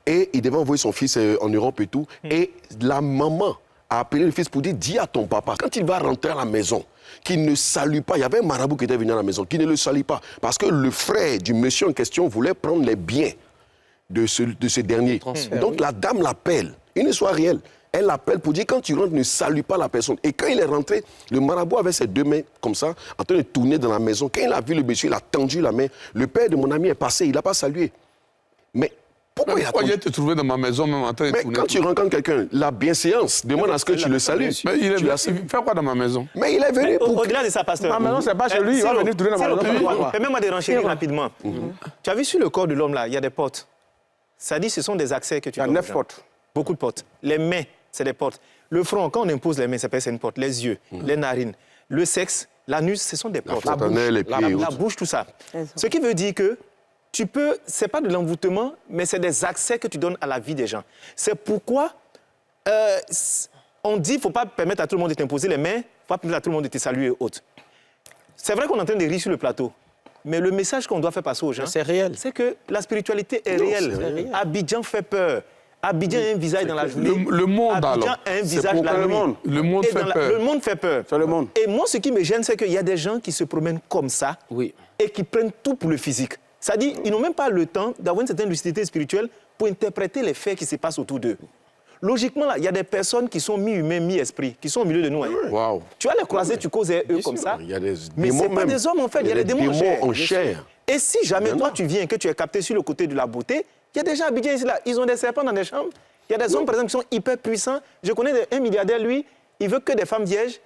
Et il devait envoyer son fils en Europe et tout. Et la maman a appelé le fils pour dire, dis à ton papa, quand il va rentrer à la maison, qu'il ne salue pas. Il y avait un marabout qui était venu à la maison, qui ne le salue pas. Parce que le frère du monsieur en question voulait prendre les biens de ce dernier. Donc la dame l'appelle. Une histoire réelle. Elle l'appelle pour dire, quand tu rentres, ne salue pas la personne. Et quand il est rentré, le marabout avait ses deux mains comme ça, en train de tourner dans la maison. Quand il a vu le monsieur, il a tendu la main. Le père de mon ami est passé, il n'a pas salué. Mais pourquoi il a Pourquoi tendu? j'ai te trouvé dans ma maison même en train de Mais tourner? quand tu rencontres quelqu'un, la bienséance demande à ce que tu le salues. Mais il Tu l'as il salué. fait quoi dans ma maison? Mais il est venu pour... Au-delà de ça, pasteur. Ma maison, c'est pas chez lui, il va venir tourner dans ma maison. Permets-moi de renchérir rapidement. Tu as vu sur le corps de l'homme, là, il y a des portes. Ça dit ce sont des accès que tu Il y a donnes 9 aux gens. portes. Beaucoup de portes. Les mains, c'est des portes. Le front, quand on impose les mains, ça peut être une porte. Les yeux, les narines, le sexe, l'anus, ce sont des portes. fontanelle, les pieds et la autres. bouche, tout ça. Ce qui veut dire que tu peux, c'est pas de l'envoûtement, mais c'est des accès que tu donnes à la vie des gens. C'est pourquoi on dit qu'il ne faut pas permettre à tout le monde de t'imposer les mains, il ne faut pas permettre à tout le monde de te saluer et autres. C'est vrai qu'on est en train de rire sur le plateau, mais le message qu'on doit faire passer aux gens, C'est réel. c'est que la spiritualité est réelle. Abidjan fait peur. Abidjan a un visage dans la journée. Le monde, Abidjan alors. a un C'est visage pourquoi la nuit. le monde Et fait dans peur. Le monde fait peur. C'est le monde. Et moi, ce qui me gêne, c'est qu'il y a des gens qui se promènent comme ça Oui. et qui prennent tout pour le physique. C'est-à-dire qu'ils n'ont même pas le temps d'avoir une certaine lucidité spirituelle pour interpréter les faits qui se passent autour d'eux. Logiquement, là, il y a des personnes qui sont mi-humains, mi-esprit, qui sont au milieu de nous. Hein. Waouh. Tu vas les croiser, tu causes eux comme ça. Il y a des Mais ce démons n'est pas même. des hommes, en fait. Il y a des démons en chair. Et si jamais toi, tu viens, que tu es capté sur le côté de la beauté, il y a des gens Abidjan ici, là. Ils ont des serpents dans des chambres. Il y a des hommes, par exemple, qui sont hyper puissants. Je connais un milliardaire, lui, il veut que des femmes vierges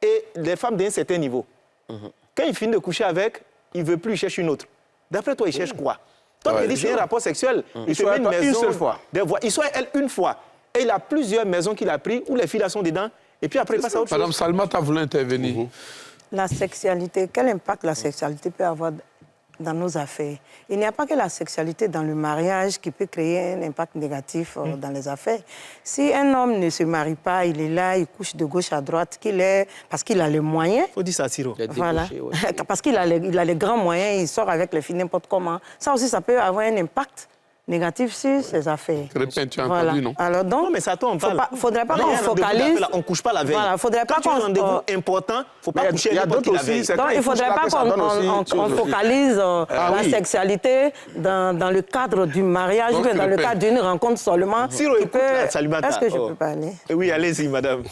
et des femmes d'un certain niveau. Quand il finit de coucher avec, il ne veut plus, il cherche une autre. D'après toi, il cherche quoi? Toi, tu dis c'est un rapport sexuel. Il te met une maison. Une seule fois. Il soit elle une fois. Et il a plusieurs maisons qu'il a prises où les filles là sont dedans. Et puis après, il passe à autre Madame chose. Salma, tu as voulu intervenir. La sexualité, quel impact la sexualité peut avoir dans nos affaires? Il n'y a pas que la sexualité dans le mariage qui peut créer un impact négatif dans les affaires. Si un homme ne se marie pas, il est là, il couche de gauche à droite, parce qu'il a les moyens. Il faut dire ça, Siro. Voilà. Débauché, ouais. Parce qu'il a les grands moyens, il sort avec les filles n'importe comment. Ça aussi, ça peut avoir un impact négatif sur ses affaires. Répète, tu as entendu, non? Alors donc, Non, mais ça, toi, on parle. faudrait pas Non, qu'on il y a un rendez-vous focalise. d'affaires, là, on ne couche pas la veille. Voilà, faudrait Quand pas tu as un qu'on- rendez-vous important, il ne faut pas coucher Il y a n'importe qui d'autres la veille. aussi. Donc, il ne faudrait pas qu'on focalise la sexualité dans le cadre du mariage Donc, ou bien dans le répète. cadre d'une rencontre seulement. Siro, qui écoute, là, Salimata. Est-ce que je Oh. peux parler? Oui, allez-y, madame.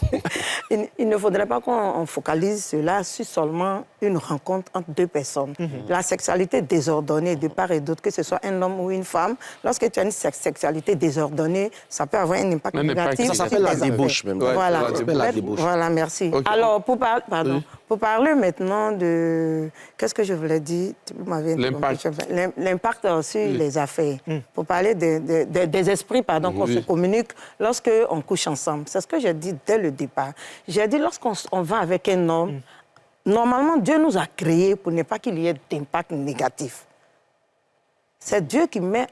Il ne faudrait pas qu'on focalise cela sur seulement une rencontre entre deux personnes. La sexualité désordonnée de part et d'autre, que ce soit un homme ou une femme, lorsque tu as une sexualité désordonnée, ça peut avoir un impact Un impact négatif. négatif. Ça s'appelle la sur tes débauche, affaires. même. Ouais, Voilà. ça s'appelle la débauche. Voilà, merci. Ok. Alors, pour parler maintenant de... Qu'est-ce que je voulais dire? Vous m'avez L'impact. interrompu. L'impact sur les affaires. Pour parler des esprits, qu'on se communique lorsqu'on couche ensemble. C'est ce que j'ai dit dès le départ. J'ai dit, lorsqu'on va avec un homme, normalement, Dieu nous a créés pour ne pas qu'il y ait d'impact négatif. C'est Dieu qui met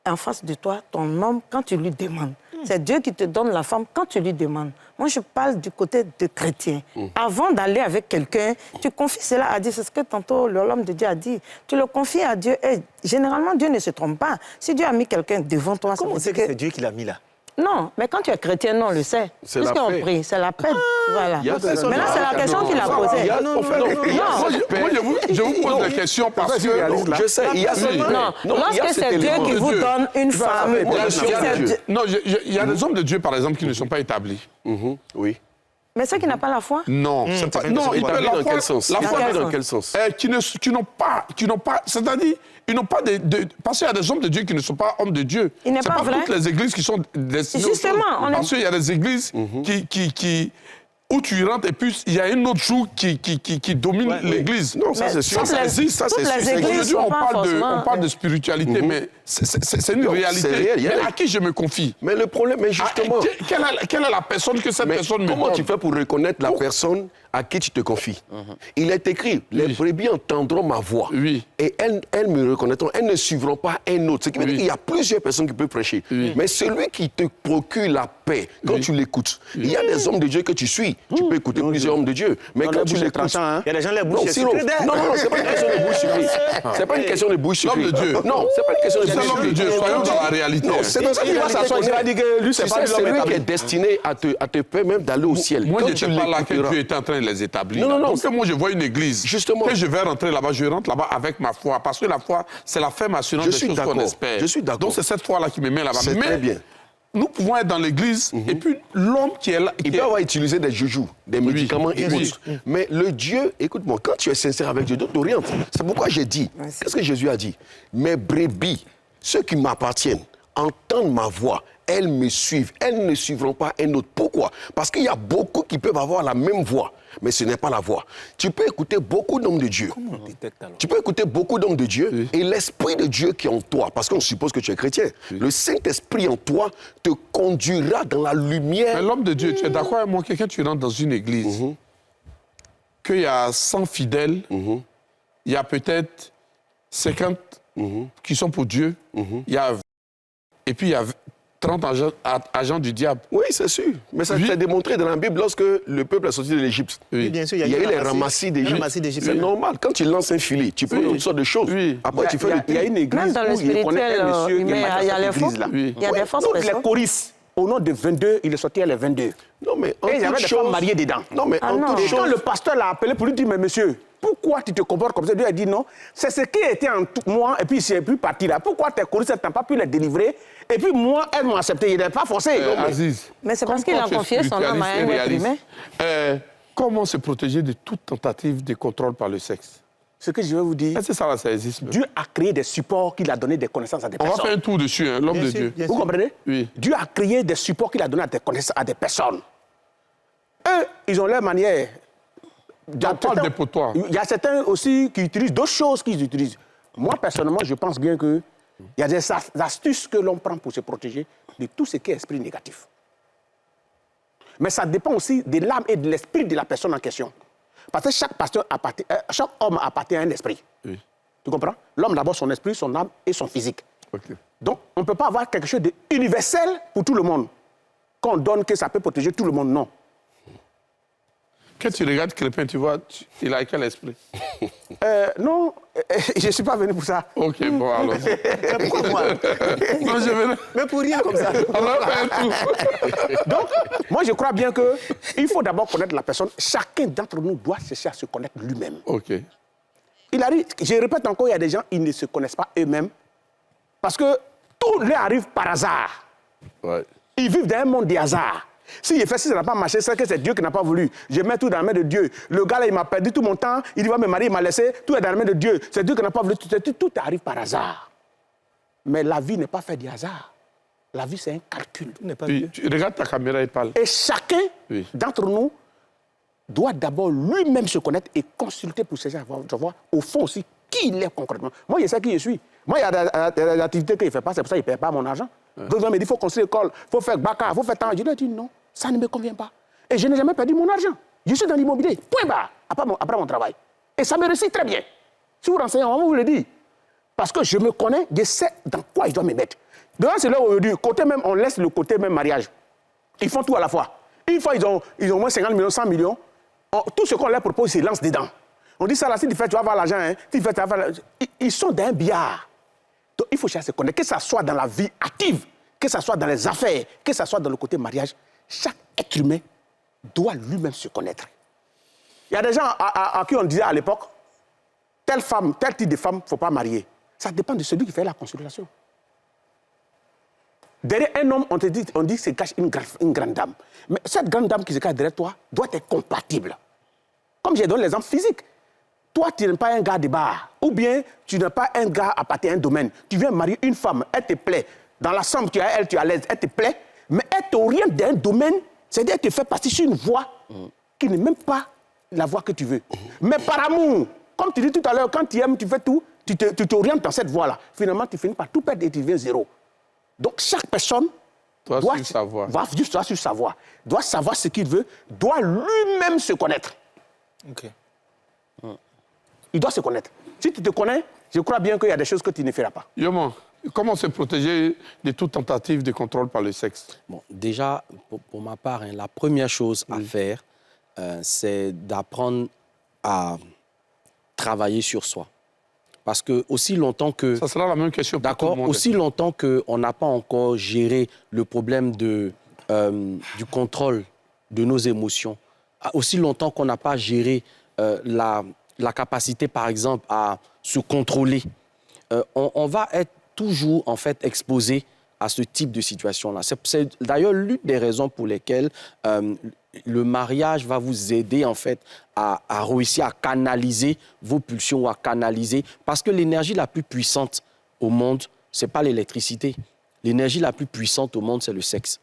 en face de toi ton homme quand tu lui demandes. C'est Dieu qui te donne la femme quand tu lui demandes. Moi, je parle du côté de chrétien. Avant d'aller avec quelqu'un, tu confies cela à Dieu. C'est ce que tantôt l'homme de Dieu a dit. Tu le confies à Dieu. Et généralement, Dieu ne se trompe pas. Si Dieu a mis quelqu'un devant toi... Comment on sait que c'est Dieu qui l'a mis là? Non, mais quand tu es chrétien, non, on le sait. C'est la Puisqu'on paix. prie, c'est la paix. Voilà. c'est ça. Maintenant, c'est la question qu'il a posée. Moi, je vous pose la question parce que... Je sais, il y a Oui. Non, il y a lorsque cet c'est Dieu élément qui de vous Dieu. donne une femme... Non, il y a des hommes de Dieu, par exemple, qui ne sont pas établis. Oui. Mais ceux qui n'ont pas la foi? Non, c'est pas... Non, Établis la dans foi- quel sens? La foi, Établis dans quel sens? qui n'ont pas, c'est-à-dire, ils n'ont pas parce qu'il y a des hommes de Dieu qui ne sont pas hommes de Dieu. Il n'est C'est pas pas vrai. toutes les églises qui sont destinées aux Justement, choses. on est- Parce qu'il y a des églises où tu y rentres et puis il y a un autre jour qui domine l'église. Non, ça Mais c'est sûr. Ça existe, ça c'est toutes les sûr. églises Aujourd'hui, sont on pas parle forcément- de spiritualité, mais c'est une Non, réalité. c'est réel, il y a Mais des- à qui je me confie? Mais le problème est justement... Quelle est la personne que cette Mais personne me comment donne? tu fais pour reconnaître la personne à qui tu te confies? Il est écrit, les brebis entendront ma voix. Oui. Et elles me reconnaîtront, elles ne suivront pas un autre. Ce qui veut dire qu'il y a plusieurs personnes qui peuvent prêcher. Mais celui qui te procure la paix, quand tu l'écoutes, il y a des hommes de Dieu que tu suis. Tu peux écouter plusieurs hommes de Dieu. Mais quand tu l'écoutes... Il y a des gens, les bouches Non, sinon, non, c'est pas une question de bouche sucrée. C'est pas une question de bouche sucrée. L'homme de Dieu. Non, c'est pas une question de C'est bouche l'homme de sucrée. Dieu, soyons dans la réalité. Non, c'est dans Il va s'asseoir, il va dire que lui, c'est pas c'est l'homme lui qui établi. est destiné à te permettre d'aller au ciel. Moi, Quand je tu n'étais pas là que l'écouteras- Dieu était en train de les établir. Non, non, non. Donc, moi, je vois une église. Justement. Que je vais rentrer là-bas, je rentre là-bas avec ma foi. Parce que la foi, c'est la ferme assurance Je des suis choses qu'on d'accord. espère. Je suis d'accord. Donc, c'est cette foi-là qui me met là-bas. C'est Mais très bien. nous pouvons être dans l'église et puis l'homme qui est là... Il peut avoir utilisé des joujoux, des médicaments et oui. autres. Mais le Dieu, écoute-moi, quand tu es sincère avec Dieu, Dieu t'oriente. C'est pourquoi j'ai dit, qu'est-ce que Jésus a dit? Mes brebis, ceux qui m'appartiennent, entendent ma voix, elles me suivent, elles ne suivront pas un autre. Pourquoi? Parce qu'il y a beaucoup qui peuvent avoir la même voix, mais ce n'est pas la voix. Tu peux écouter beaucoup d'hommes de Dieu. Comment on détecte alors? Tu peux écouter beaucoup d'hommes de Dieu et l'Esprit de Dieu qui est en toi, parce qu'on suppose que tu es chrétien, le Saint-Esprit en toi te conduira dans la Mais lumière. l'homme de Dieu, tu es d'accord avec moi, quelqu'un, tu rentres dans une église, qu'il y a 100 fidèles, il y a peut-être 50 qui sont pour Dieu, il y a... et puis il y a 30 agents du diable. Oui, c'est sûr. Mais ça Oui. s'est démontré dans la Bible lorsque le peuple est sorti de l'Égypte. Oui. Bien sûr, Il y a eu les ramassis ramassis d'Égypte. d'Égypte. C'est normal. Quand tu lances un filet, tu prends toutes sortes de choses. Oui. Après, tu fais le Il y a tri. une église Même dans le où il connaît spirituel, un monsieur qui est il y a maître les de cette faux. église-là. Oui. Il y a des forces Donc les personnes. choristes, au nom de 22, il est sorti à les 22. Non, mais en Et il y avait toute des chose... femmes mariées dedans. Non, mais Ah en non. toute Et quand chose... le pasteur l'a appelé pour lui dire, mais monsieur, pourquoi tu te comportes comme ça? Dieu a dit non, c'est ce qui était en moi, et puis il s'est plus parti là. Pourquoi tes choristes n'ont pas pu les délivrer? Et puis moi, elles m'ont accepté, il n'est pas forcé. Aziz, Mais c'est parce comme qu'il a toi, tu es confié son âme à un spiritualiste et être réaliste, humain. comment se protéger de toute tentative de contrôle par le sexe? Ce que je vais vous dire, Est-ce que ça, là, ça existe même? Dieu a créé des supports qu'il a donné des connaissances à des On va personnes. faire un tour dessus, hein, l'homme Bien de sûr, Dieu. bien Vous sûr. comprenez? Oui. Dieu a créé des supports qu'il a donnés à des connaissances à des personnes. Eux, ils ont leur manière. Il y a On parle certains- des potoirs. Il y a certains aussi qui utilisent d'autres choses qu'ils utilisent. Moi, personnellement, je pense bien qu'il y a des astuces que l'on prend pour se protéger de tout ce qui est esprit négatif. Mais ça dépend aussi de l'âme et de l'esprit de la personne en question. Parce que chaque homme appartient à un esprit. Oui. Tu comprends? L'homme, d'abord, son esprit, son âme et son physique. Ok. Donc, on ne peut pas avoir quelque chose d'universel pour tout le monde. Qu'on donne que ça peut protéger tout le monde, non. Quand tu regardes Crépin, tu vois, il a quel esprit? Non, je ne suis pas venu pour ça. Ok, bon, alors. Pourquoi moi? Non, je venais. Mais pour rien comme ça. On va faire un tour. Donc, moi, je crois bien qu'il faut d'abord connaître la personne. Chacun d'entre nous doit chercher à se connaître lui-même. Ok. Il arrive, je répète encore, il y a des gens, ils ne se connaissent pas eux-mêmes. Parce que tout leur arrive par hasard. Ouais. Ils vivent dans un monde de hasard. S'il fait ça n'a pas marché, c'est que c'est Dieu qui n'a pas voulu. Je mets tout dans la main de Dieu. Le gars là, il m'a perdu tout mon temps, il va me marier, il m'a laissé, tout est dans la main de Dieu. C'est Dieu qui n'a pas voulu, tout arrive par hasard. Mais la vie n'est pas faite du hasard. La vie, c'est un calcul. N'est pas Puis, Dieu. tu regardes ta caméra et parle. Et chacun Oui. d'entre nous doit d'abord lui-même se connaître et consulter pour savoir au fond aussi qui il est concrètement. Moi, je sais qui je suis. Moi, il y a des activités qu'il ne fait pas, c'est pour ça qu'il ne paye pas mon argent. Le gouvernement me dit, il faut construire l'école, il faut faire Baka, il faut faire tant. Je lui ai dit non, ça ne me convient pas. Et je n'ai jamais perdu mon argent. Je suis dans l'immobilier, point barre, après mon travail. Et ça me réussit très bien. Si vous renseignez, on va vous le dire. Parce que je me connais, je sais dans quoi je dois me mettre. Dehors, c'est là aujourd'hui. Côté même, on laisse le côté même mariage. Ils font tout à la fois. Une fois, ils ont au moins 50 millions, 100 millions. Tout ce qu'on leur propose, ils lancent dedans. On dit ça là, si tu fais, tu vas avoir l'argent. Hein. Si tu fais, tu vas avoir l'argent. Ils sont dans un billard. Donc, il faut chercher à se connaître, que ce soit dans la vie active, que ce soit dans les affaires, que ce soit dans le côté mariage. Chaque être humain doit lui-même se connaître. Il y a des gens à qui on disait à l'époque, telle femme, tel type de femme, il ne faut pas marier. Ça dépend de celui qui fait la consultation. Derrière un homme, on dit que se cache une grande dame. Mais cette grande dame qui se cache derrière toi doit être compatible. Comme j'ai donné l'exemple physique. Toi, tu n'es pas un gars de bar. Ou bien, tu n'es pas un gars à partir d'un domaine. Tu viens marier une femme, elle te plaît. Dans la chambre, tu es à l'aise, elle te plaît. Mais elle t'oriente d'un domaine, c'est-à-dire qu'elle te fait passer sur une voie qui n'est même pas la voie que tu veux. Mais par amour, comme tu dis tout à l'heure, quand tu aimes, tu fais tout, tu t'orientes dans cette voie-là. Finalement, tu finis par tout perdre et tu deviens zéro. Donc, chaque personne doit savoir ce qu'il veut, doit lui-même se connaître. Ok. Il doit se connaître. Si tu te connais, je crois bien qu'il y a des choses que tu ne feras pas. Yoman, comment se protéger de toute tentative de contrôle par le sexe? Bon, déjà, pour ma part, la première chose à faire, c'est d'apprendre à travailler sur soi. Parce que aussi longtemps que... Ça sera la même question pour tout le monde. D'accord, aussi longtemps qu'on n'a pas encore géré le problème du contrôle de nos émotions, aussi longtemps qu'on n'a pas géré la capacité, par exemple, à se contrôler, on va être toujours, en fait, exposé à ce type de situation-là. C'est d'ailleurs l'une des raisons pour lesquelles le mariage va vous aider, en fait, à réussir à canaliser vos pulsions ou à canaliser... Parce que l'énergie la plus puissante au monde, ce n'est pas l'électricité. L'énergie la plus puissante au monde, c'est le sexe.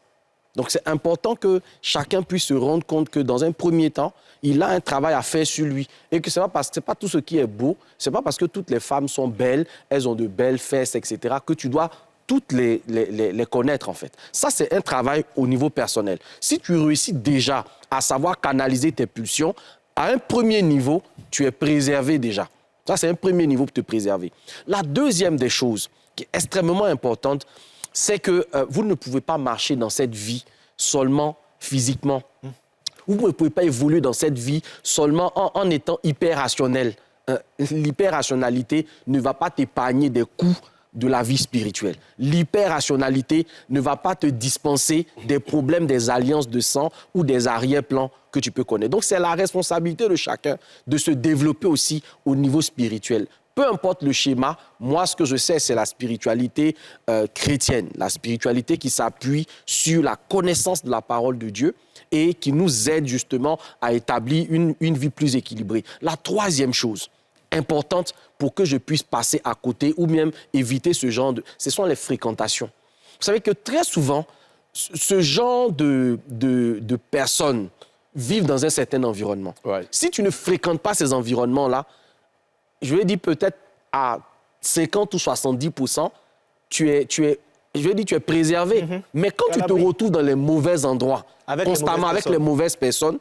Donc, c'est important que chacun puisse se rendre compte que, dans un premier temps, il a un travail à faire sur lui. Et que ce n'est pas tout ce qui est beau, ce n'est pas parce que toutes les femmes sont belles, elles ont de belles fesses, etc., que tu dois toutes les connaître, en fait. Ça, c'est un travail au niveau personnel. Si tu réussis déjà à savoir canaliser tes pulsions, à un premier niveau, tu es préservé déjà. Ça, c'est un premier niveau pour te préserver. La deuxième des choses, qui est extrêmement importante, c'est que vous ne pouvez pas marcher dans cette vie seulement physiquement. Vous ne pouvez pas évoluer dans cette vie seulement en étant hyper rationnel. L'hyper-rationalité ne va pas t'épargner des coups de la vie spirituelle. L'hyper-rationalité ne va pas te dispenser des problèmes, des alliances de sang ou des arrière-plans que tu peux connaître. Donc, c'est la responsabilité de chacun de se développer aussi au niveau spirituel. Peu importe le schéma, moi, ce que je sais, c'est la spiritualité chrétienne, la spiritualité qui s'appuie sur la connaissance de la parole de Dieu et qui nous aide justement à établir une vie plus équilibrée. La troisième chose importante pour que je puisse passer à côté ou même éviter ce genre de... Ce sont les fréquentations. Vous savez que très souvent, ce genre de personnes vivent dans un certain environnement. Ouais. Si tu ne fréquentes pas ces environnements-là, je vais dire peut-être à 50 ou 70%, tu es préservé. Mais quand tu te retrouves dans les mauvais endroits, constamment avec les mauvaises personnes,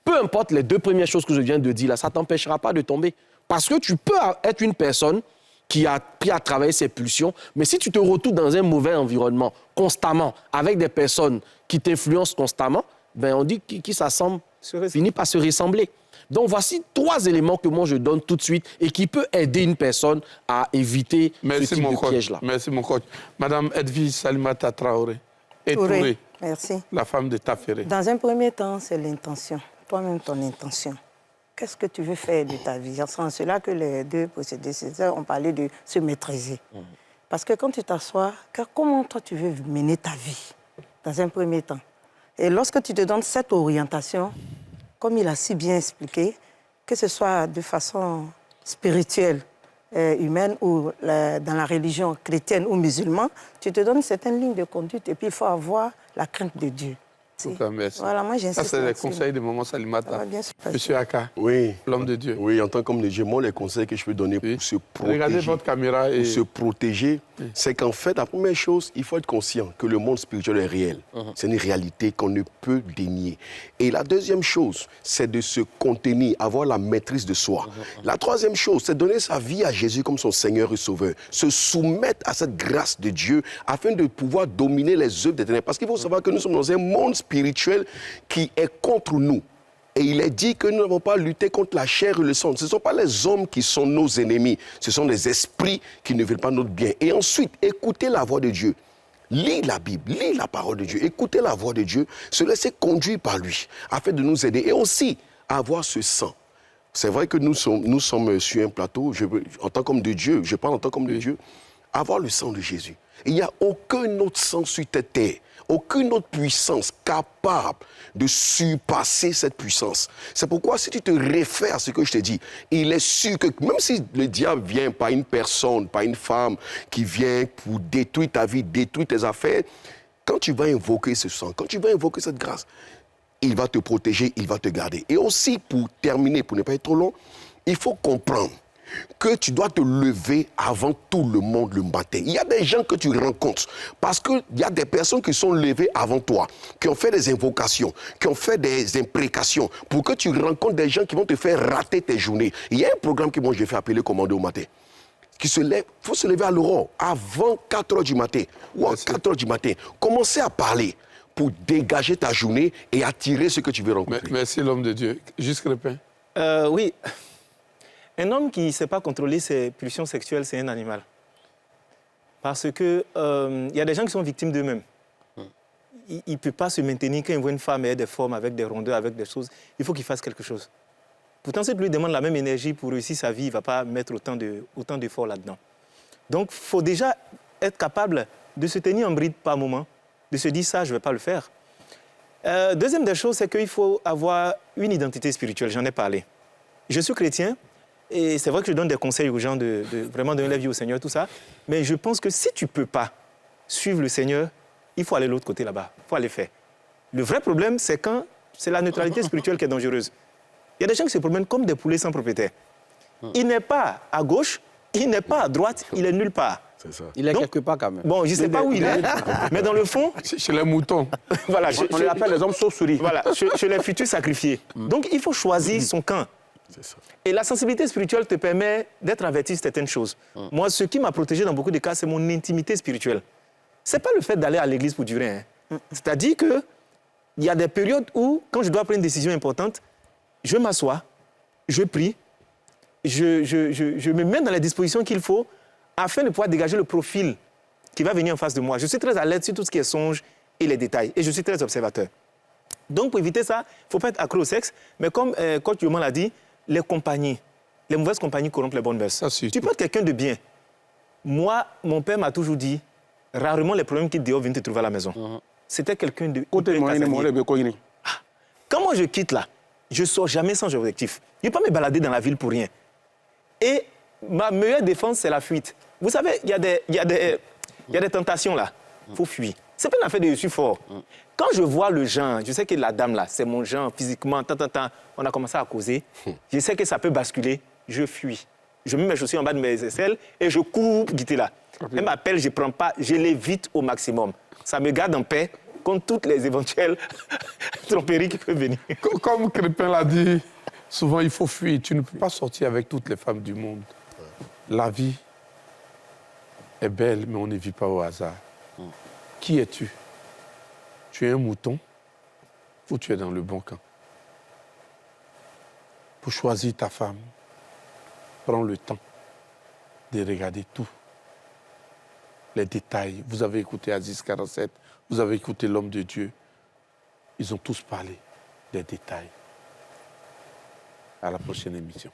peu importe les deux premières choses que je viens de dire, là, ça ne t'empêchera pas de tomber. Parce que tu peux être une personne qui a appris à travailler ses pulsions, mais si tu te retrouves dans un mauvais environnement, constamment, avec des personnes qui t'influencent constamment, ben on dit qui s'assemble finit par se ressembler. Donc, voici 3 éléments que moi, je donne tout de suite et qui peut aider une personne à éviter ce type de piège-là. Merci, mon coach. Madame Edwige Salimata Traoré. Touré. Merci. La femme de Taféré. Dans un premier temps, c'est l'intention. Toi-même, ton intention. Qu'est-ce que tu veux faire de ta vie? C'est en cela que les deux prédécesseurs ont parlé de se maîtriser. Parce que quand tu t'assois, comment toi, tu veux mener ta vie dans un premier temps? Et lorsque tu te donnes cette orientation, comme il a si bien expliqué, que ce soit de façon spirituelle, humaine ou dans la religion chrétienne ou musulmane, tu te donnes certaines lignes de conduite et puis il faut avoir la crainte de Dieu. Merci. Voilà, moi Ça, j'insiste c'est les là-dessus. conseils de Maman Salimata. Ça va bien se passer. Monsieur Aka, Oui. l'homme de Dieu. Oui, en tant qu'homme de Dieu, moi, les conseils que je peux donner Oui. pour se protéger. Regardez votre caméra et... Pour se protéger, c'est qu'en fait, la première chose, il faut être conscient que le monde spirituel est réel. C'est une réalité qu'on ne peut dénier. Et la deuxième chose, c'est de se contenir, avoir la maîtrise de soi. La troisième chose, c'est donner sa vie à Jésus comme son Seigneur et Sauveur. Se soumettre à cette grâce de Dieu afin de pouvoir dominer les œuvres des ténèbres. Parce qu'il faut savoir que nous sommes dans un monde spirituel qui est contre nous. Et il est dit que nous n'avons pas lutté contre la chair et le sang. Ce ne sont pas les hommes qui sont nos ennemis. Ce sont les esprits qui ne veulent pas notre bien. Et ensuite, écoutez la voix de Dieu. Lis la Bible, lis la parole de Dieu. Écoutez la voix de Dieu. Se laisser conduire par lui afin de nous aider. Et aussi, avoir ce sang. C'est vrai que nous sommes sur un plateau. En tant qu'homme de Dieu, je parle en tant qu'homme de Dieu. Avoir le sang de Jésus. Il n'y a aucun autre sang sur cette terre, aucune autre puissance capable de surpasser cette puissance. C'est pourquoi si tu te réfères à ce que je te dis, il est sûr que même si le diable vient par une personne, par une femme qui vient pour détruire ta vie, détruire tes affaires, quand tu vas invoquer ce sang, quand tu vas invoquer cette grâce, il va te protéger, il va te garder. Et aussi, pour terminer, pour ne pas être trop long, il faut comprendre que tu dois te lever avant tout le monde le matin. Il y a des gens que tu rencontres parce qu'il y a des personnes qui sont levées avant toi, qui ont fait des invocations, qui ont fait des imprécations pour que tu rencontres des gens qui vont te faire rater tes journées. Il y a un programme que moi j'ai fait appeler Commando au matin. Il faut se lever à l'aurore, avant 4 h du matin ou à 4 h du matin. Commencez à parler pour dégager ta journée et attirer ce que tu veux rencontrer. Merci l'homme de Dieu. Juste Crépin. Oui. Un homme qui ne sait pas contrôler ses pulsions sexuelles, c'est un animal. Parce que y a des gens qui sont victimes d'eux-mêmes. Il ne peut pas se maintenir quand il voit une femme et des formes avec des rondeurs, avec des choses. Il faut qu'il fasse quelque chose. Pourtant, si tu lui demandes la même énergie pour réussir sa vie, il ne va pas mettre autant d'efforts là-dedans. Donc, il faut déjà être capable de se tenir en bride par moment, de se dire ça, je ne vais pas le faire. Deuxième des choses, c'est qu'il faut avoir une identité spirituelle. J'en ai parlé. Je suis chrétien. Et c'est vrai que je donne des conseils aux gens de vraiment donner la vie au Seigneur, tout ça. Mais je pense que si tu ne peux pas suivre le Seigneur, il faut aller de l'autre côté là-bas. Il faut aller faire. Le vrai problème, c'est quand c'est la neutralité spirituelle qui est dangereuse. Il y a des gens qui se promènent comme des poulets sans propriétaire. Il n'est pas à gauche, il n'est pas à droite, il est nulle part. C'est ça. Il est quelque part quand même. Bon, je ne sais pas où il est, mais dans le fond... Chez les moutons. Voilà, On les appelle les hommes chauves-souris. Voilà, chez les futurs sacrifiés. Donc, il faut choisir son camp. C'est ça. Et la sensibilité spirituelle te permet d'être averti de certaines choses. Moi, ce qui m'a protégé dans beaucoup de cas, c'est mon intimité spirituelle. Ce n'est pas le fait d'aller à l'église pour durer. C'est-à-dire qu'il y a des périodes où, quand je dois prendre une décision importante, je m'assois, je prie, je me mets dans les dispositions qu'il faut afin de pouvoir dégager le profil qui va venir en face de moi. Je suis très alerte sur tout ce qui est songe et les détails. Et je suis très observateur. Donc, pour éviter ça, il ne faut pas être accro au sexe. Mais comme coach Yoman l'a dit, les compagnies, les mauvaises compagnies corrompent les bonnes mœurs. Tu peux être quelqu'un de bien. Moi, mon père m'a toujours dit, rarement les problèmes qui dehors viennent te trouver à la maison. C'était quelqu'un de... Quand moi je quitte là, je ne sors jamais sans objectif. Je ne vais pas me balader dans la ville pour rien. Et ma meilleure défense, c'est la fuite. Vous savez, il y a des tentations là. Il faut fuir. Ce n'est pas une affaire de je suis fort. Quand je vois le genre, je sais que la dame là, c'est mon genre physiquement, on a commencé à causer. Je sais que ça peut basculer, je fuis. Je mets mes chaussures en bas de mes aisselles et je cours pour quitter là. Elle m'appelle, je ne prends pas, je l'évite au maximum. Ça me garde en paix contre toutes les éventuelles tromperies qui peuvent venir. Comme Crépin l'a dit, souvent il faut fuir. Tu ne peux pas sortir avec toutes les femmes du monde. La vie est belle, mais on ne vit pas au hasard. Qui es-tu? Tu es un mouton ou tu es dans le bon camp? Pour choisir ta femme, prends le temps de regarder tout. Les détails. Vous avez écouté Aziz 47, vous avez écouté l'homme de Dieu. Ils ont tous parlé des détails. À la prochaine émission.